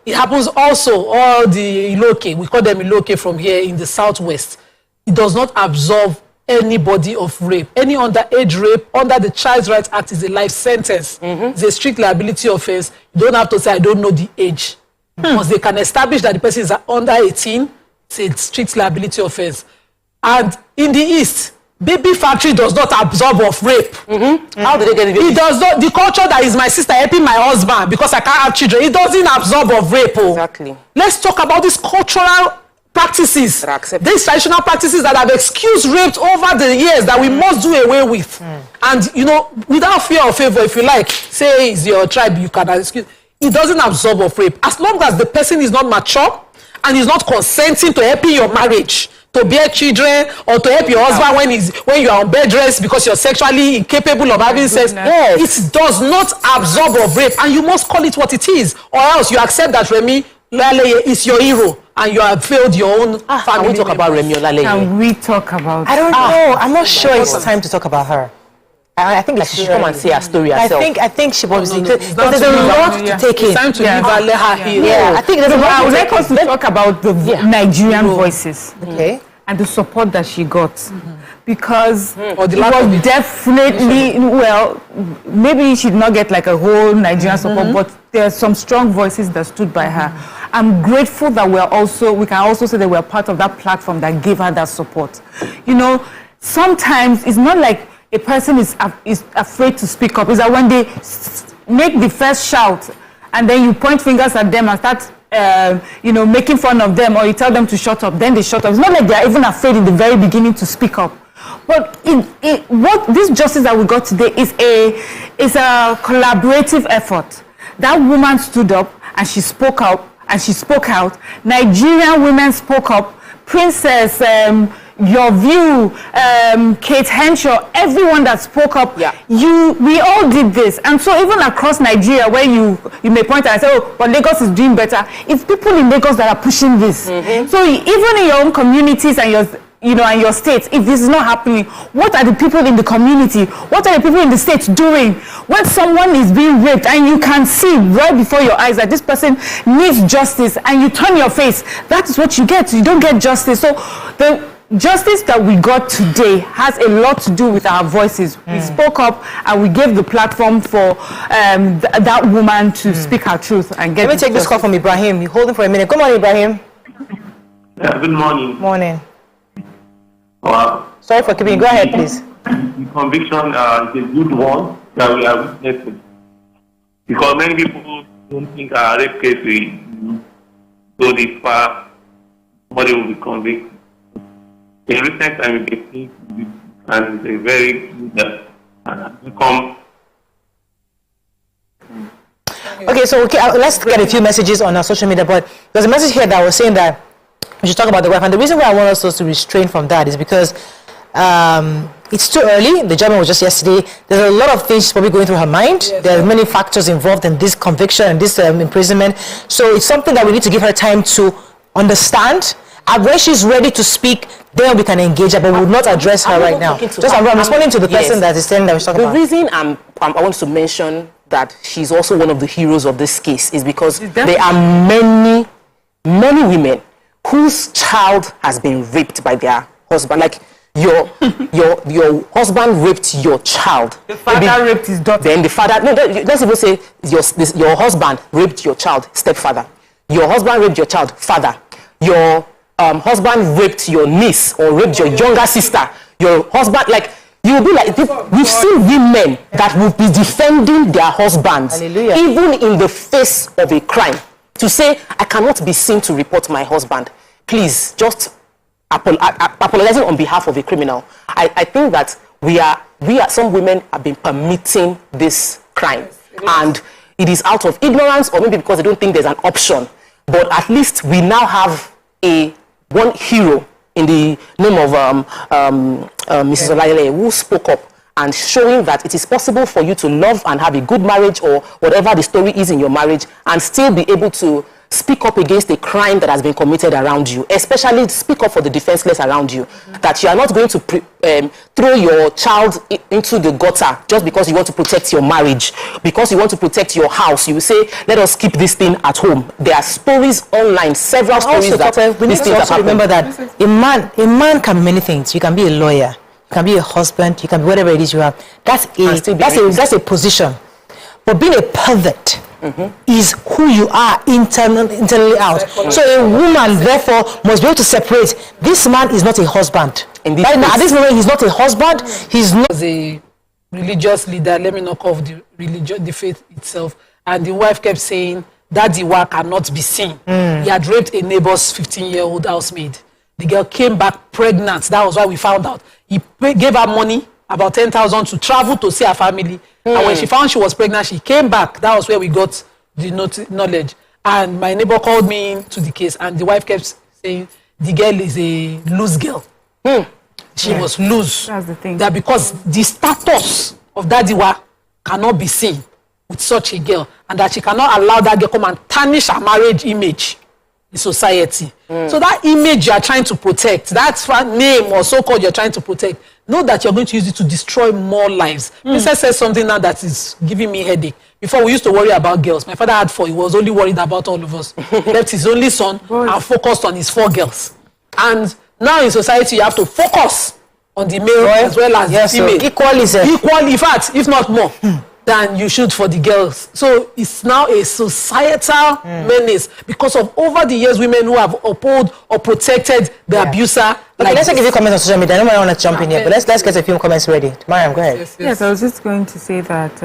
It happens also, all the Iloke, we call them Iloke from here in the southwest. It does not absorb anybody of rape. Any underage rape under the Child Rights Act is a life sentence. It's a strict liability offense. You don't have to say, I don't know the age. Once they can establish that the person is under 18, it's a strict liability offense. And in the East, baby factory does not absorb of rape. How do they get it? It does not. The culture that is my sister helping my husband because I can't have children, it doesn't absorb of rape. Exactly. Let's talk about these cultural practices, these traditional practices that have excused rape over the years that we must do away with. And, you know, without fear or favor, if you like, say it's your tribe, you can excuse. It doesn't absorb of rape. As long as the person is not mature and is not consenting to helping your marriage, to bear children, or to help your husband when you are on bed rest because you're sexually incapable of having sex, it does not absorb of rape, and you must call it what it is, or else you accept that Remi Olaleye is your hero and you have failed your own family. Can we talk about Remi Olaleye? Can we talk about? I don't know. I'm not sure it's time to talk about her. I think she should come and say her story herself. I think she was. There's a lot to take in. It's time to leave her, let her heal. I think there's a lot. I would like us to talk about the Nigerian voices. Okay. And the support that she got, because it was definitely, well, maybe she did not get like a whole Nigerian support, but there are some strong voices that stood by her. I'm grateful that we can also say that we're part of that platform that gave her that support. You know, sometimes it's not like a person is afraid to speak up. It's that when they make the first shout and then you point fingers at them and start making fun of them, or you tell them to shut up, then they shut up. It's not like they're even afraid in the very beginning to speak up. But what this justice that we got today is a collaborative effort. That woman stood up and she spoke up and she spoke out. Nigerian women spoke up. Princess, Your View, Kate Henshaw, everyone that spoke up, we all did this. And so even across Nigeria, where you may point and say, oh, but Lagos is doing better, it's people in Lagos that are pushing this. So even in your own communities and your states, if this is not happening, what are the people in the community, what are the people in the states doing? When someone is being raped and you can see right before your eyes that this person needs justice and you turn your face, that is what you get. You don't get justice. So the justice that we got today has a lot to do with our voices. We spoke up and we gave the platform for that woman to speak her truth and get. Let me take this call from Ibrahim. You hold him for a minute. Good morning, Ibrahim. Yeah, good morning. Morning. Well, sorry for keeping. Go ahead, please. The conviction is a good one that we are witnessing, because many people don't think a rape case will go this far. Somebody will be convicted. In recent time, we can see, and it's a very good outcome. Okay, so let's get a few messages on our social media. But there's a message here that was saying that we should talk about the wife, and the reason why I want us to restrain from that is because it's too early. The judgment was just yesterday. There's a lot of things probably going through her mind. Yes. There are many factors involved in this conviction and this imprisonment. So it's something that we need to give her time to understand. And when she's ready to speak, then we can engage her, but we will not address her right now. I'm responding to the person that is saying that we're talking about. The reason I want to mention that she's also one of the heroes of this case is because there are many women whose child has been raped by their husband. Like your husband raped your child. The father raped his daughter. Then the father, no, let's even say your husband raped your child, stepfather. Your husband raped your child, father. Your husband raped your niece or raped your younger sister. Your husband, like, you'll be like, we've seen women that will be defending their husbands, even in the face of a crime, to say, I cannot be seen to report my husband. Please, just apologizing on behalf of a criminal. I think that some women have been permitting this crime, and it is out of ignorance or maybe because they don't think there's an option. But at least we now have one hero in the name of Mrs. Olaleye, who spoke up and showing that it is possible for you to love and have a good marriage or whatever the story is in your marriage and still be able to speak up against a crime that has been committed around you, especially speak up for the defenseless around you, that you are not going to throw your child into the gutter just because you want to protect your marriage, because you want to protect your house. You say, let us keep this thing at home. There are stories online, several stories also, that we need to also remember that a man can be many things. You can be a lawyer, you can be a husband, you can be whatever it is you have. That's a position. But being a pervert is who you are internally out. So a woman, therefore, must be able to separate. This man is not a husband. Right now, at this moment, he's not a husband. He's not a religious leader. Let me knock off the faith itself. And the wife kept saying that the work cannot be seen. He had raped a neighbor's 15-year-old housemaid. The girl came back pregnant. That was why we found out. He gave her money, about 10,000, to travel to see her family. And when she found she was pregnant, she came back. That was where we got the knowledge. And my neighbor called me into the case, and the wife kept saying the girl is a loose girl. She was loose. That's the thing. That because the status of Dadiwa cannot be seen with such a girl, and that she cannot allow that girl come and tarnish her marriage image in society. So that image you are trying to protect, that name or so-called you're trying to protect, know that you're going to use it to destroy more lives. Princess says something now that is giving me headache. Before, we used to worry about girls. My father had 4. He was only worried about all of us. Left his only son and focused on his 4 girls. And now in society, you have to focus on the male as well as the female. Equally, in fact, if not more, than you should for the girls. So it's now a societal menace because of over the years women who have upheld or protected the abuser. Okay, let's give you comments on social media. I don't want to jump in here, but let's get a few comments ready. Mariam, go ahead. Yes, I was just going to say that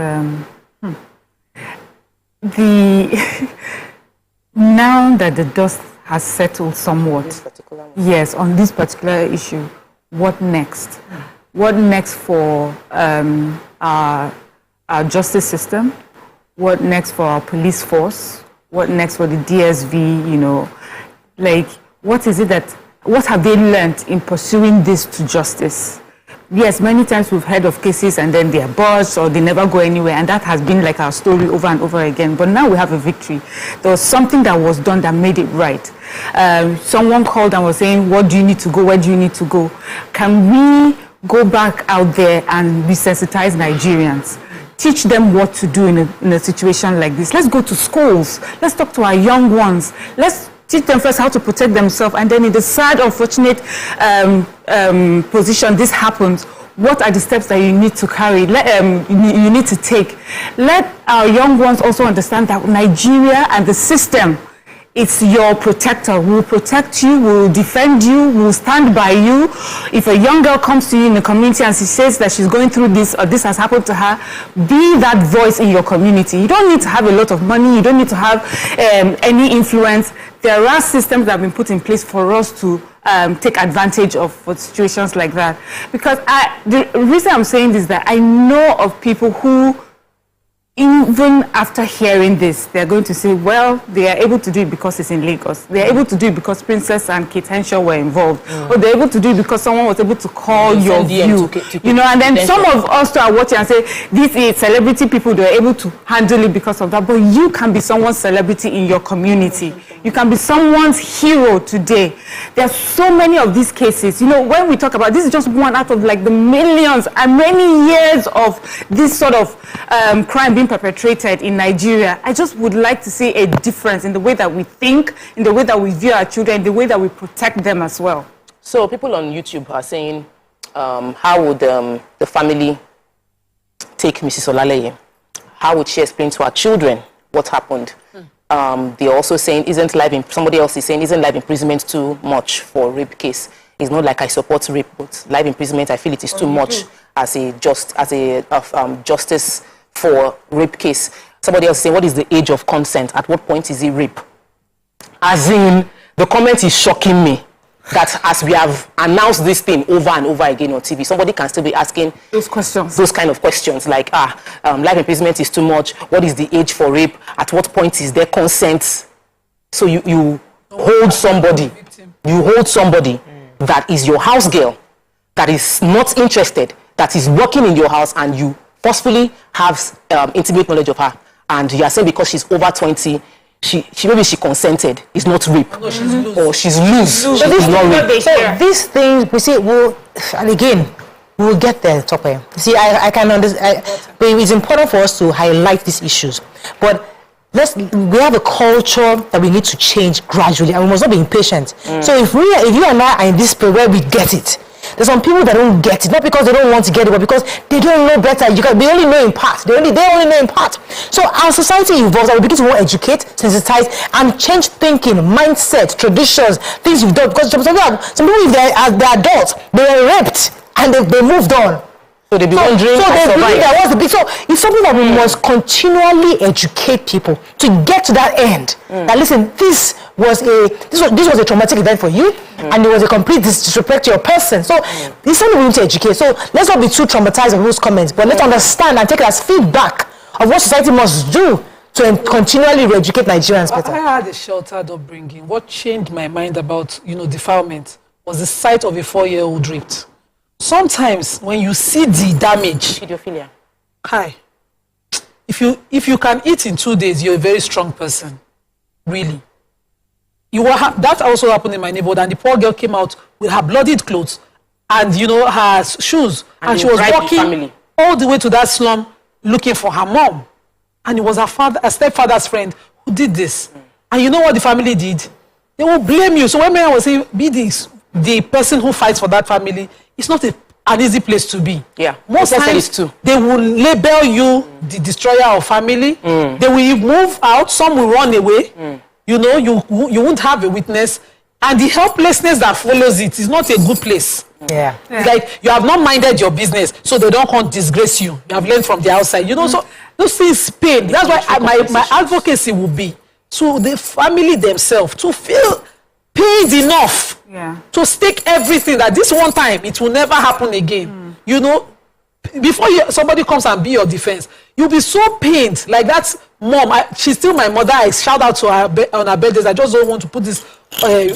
now that the dust has settled somewhat, on this particular issue, what next? What next for our justice system? What next for our police force? What next for the DSV? You know, like, what is it that, what have they learned in pursuing this to justice? Yes, many times we've heard of cases and then they are buzzed or they never go anywhere, and that has been like our story over and over again. But now we have a victory. There was something that was done that made it right. Someone called and was saying, what do you need to go? Where do you need to go? Can we go back out there and resensitize Nigerians? Teach them what to do in a situation like this. Let's go to schools. Let's talk to our young ones. Let's teach them first how to protect themselves, and then in the sad, unfortunate position this happens, what are the steps that you need to carry, you need to take. Let our young ones also understand that Nigeria and the system, it's your protector. We'll protect you, we'll defend you, we'll stand by you. If a young girl comes to you in the community and she says that she's going through this or this has happened to her, be that voice in your community. You don't need to have a lot of money, you don't need to have any influence. There are systems that have been put in place for us to take advantage of for situations like that. Because the reason I'm saying this is that I know of people who, even after hearing this, they're going to say, well, they are able to do it because it's in Lagos. They're able to do it because Princess and Kate Henshaw were involved. Or they're able to do it because someone was able to call your view. You know, and then some of us are watching and say, this is celebrity people, they're able to handle it because of that. But you can be someone's celebrity in your community. You can be someone's hero today. There are so many of these cases. You know, when we talk about, this is just one out of like the millions and many years of this sort of crime being perpetrated in Nigeria. I just would like to see a difference in the way that we think, in the way that we view our children, in the way that we protect them as well. So people on YouTube are saying, how would the family take Mrs. Olaleye? How would she explain to our children what happened? They're also saying, somebody else is saying, isn't life imprisonment too much for rape case? It's not like I support rape, but life imprisonment, I feel it is too much as a justice for rape case. Somebody else saying, what is the age of consent? At what point is it rape? As in, the comment is shocking me that as we have announced this thing over and over again on TV, somebody can still be asking those kind of questions like, life imprisonment is too much. What is the age for rape? At what point is there consent? So you hold somebody that is your house girl, that is not interested, that is working in your house, and you forcefully have intimate knowledge of her, and you are saying because she's over 20, maybe she consented, it's not rape. No, she's loose. Or she's loose. So these things, we see, and again, we will get there, Tope. See, I can understand, but it's important for us to highlight these issues. But we have a culture that we need to change gradually, and we must not be impatient. So if you and I are in this place where we get it, there's some people that don't get it, not because they don't want to get it, but because they don't know better. They only know in part. They only know in part. So our society evolves, and we begin to want to educate, sensitize, and change thinking, mindset, traditions, things you've done. Because some people, if they're adults, they were raped and they moved on. So they be wondering. So they believe that was the big. So it's something that we must continually educate people to get to that end. That listen, this was a traumatic event for you, and it was a complete disrespect to your person. So it's something we need to educate. So let's not be too traumatized of those comments, but let's understand and take it as feedback of what society must do to continually re-educate Nigerians better. I had a sheltered upbringing. What changed my mind about defilement was the sight of a 4-year-old raped. Sometimes when you see the damage, pedophilia. Hi. If you can eat in 2 days, you're a very strong person. Really. That also happened in my neighborhood, and the poor girl came out with her bloodied clothes and her shoes, and she was walking all the way to that slum looking for her mom. And it was her stepfather's friend who did this. And you know what the family did? They will blame you. So when I was saying, the person who fights for that family, it's not an easy place to be. Yeah. Most times they will label you the destroyer of family. They will move out. Some will run away. You won't have a witness. And the helplessness that follows it is not a good place. Yeah. It's like you have not minded your business, so they don't want to disgrace you. You have learned from the outside. So those things pain. That's why my advocacy will be to the family themselves to feel paid enough to stake everything that this one time it will never happen again. You know, before somebody comes and be your defense, you'll be so pained. Like that mom, she's still my mother. I shout out to her on her birthdays. I just don't want to put this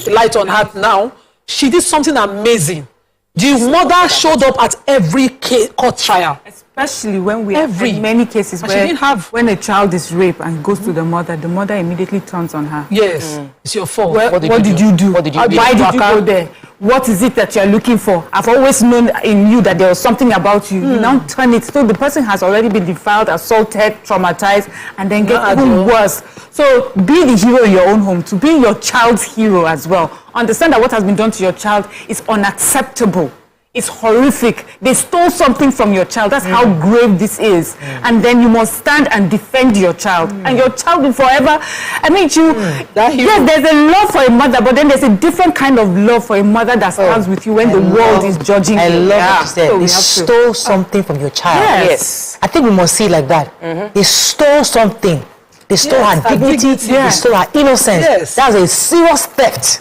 light on her now. She did something amazing. The mother showed up at every court trial. Especially when we have many cases where when a child is raped and goes to the mother immediately turns on her. Yes, it's your fault. What did you do? Why did you go there? What is it that you're looking for? I've always known in you that there was something about you. You now turn it. So the person has already been defiled, assaulted, traumatized, and then get even worse. So be the hero in your own home, to be your child's hero as well. Understand that what has been done to your child is unacceptable. It's horrific. They stole something from your child. That's how grave this is. And then you must stand and defend your child. And your child will forever. I mean, yes, there's a love for a mother, but then there's a different kind of love for a mother that stands with you when the world is judging you. I love what you said. They stole something from your child. Yes. I think we must see it like that. They stole something. They stole her dignity. They stole her innocence. That's a serious theft.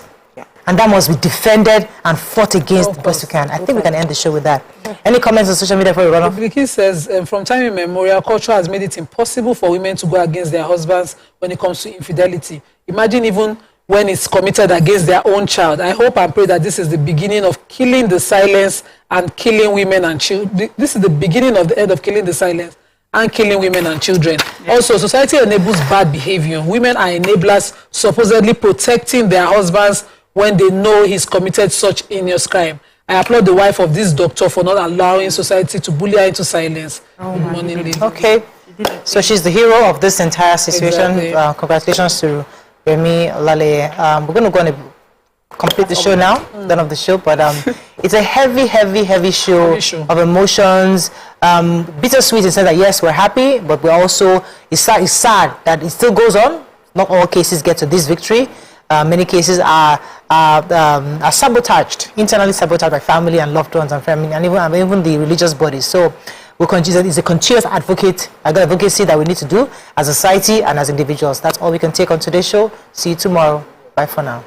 And that must be defended and fought against the best we can. I think we can end the show with that. Any comments on social media before we run off? Vicky says, from time immemorial, culture has made it impossible for women to go against their husbands when it comes to infidelity. Imagine even when it's committed against their own child. I hope and pray that this is the beginning of killing the silence and killing women and children. This is the beginning of the end of killing the silence and killing women and children. Also, society enables bad behavior. Women are enablers, supposedly protecting their husbands when they know he's committed such heinous crime. I applaud the wife of this doctor for not allowing society to bully her into silence. Okay, so she's the hero of this entire situation. Exactly. Congratulations to Remi, Olaleye. We're going to go and complete the show now, done of the show, but it's a heavy show of emotions. Bittersweet in the sense that yes, we're happy, but we're also, it's sad that it still goes on. Not all cases get to this victory. Many cases are sabotaged, internally sabotaged by family and loved ones and family, and even the religious bodies. So we'll continue. It's a continuous advocacy that we need to do as a society and as individuals. That's all we can take on today's show. See you tomorrow. Bye for now.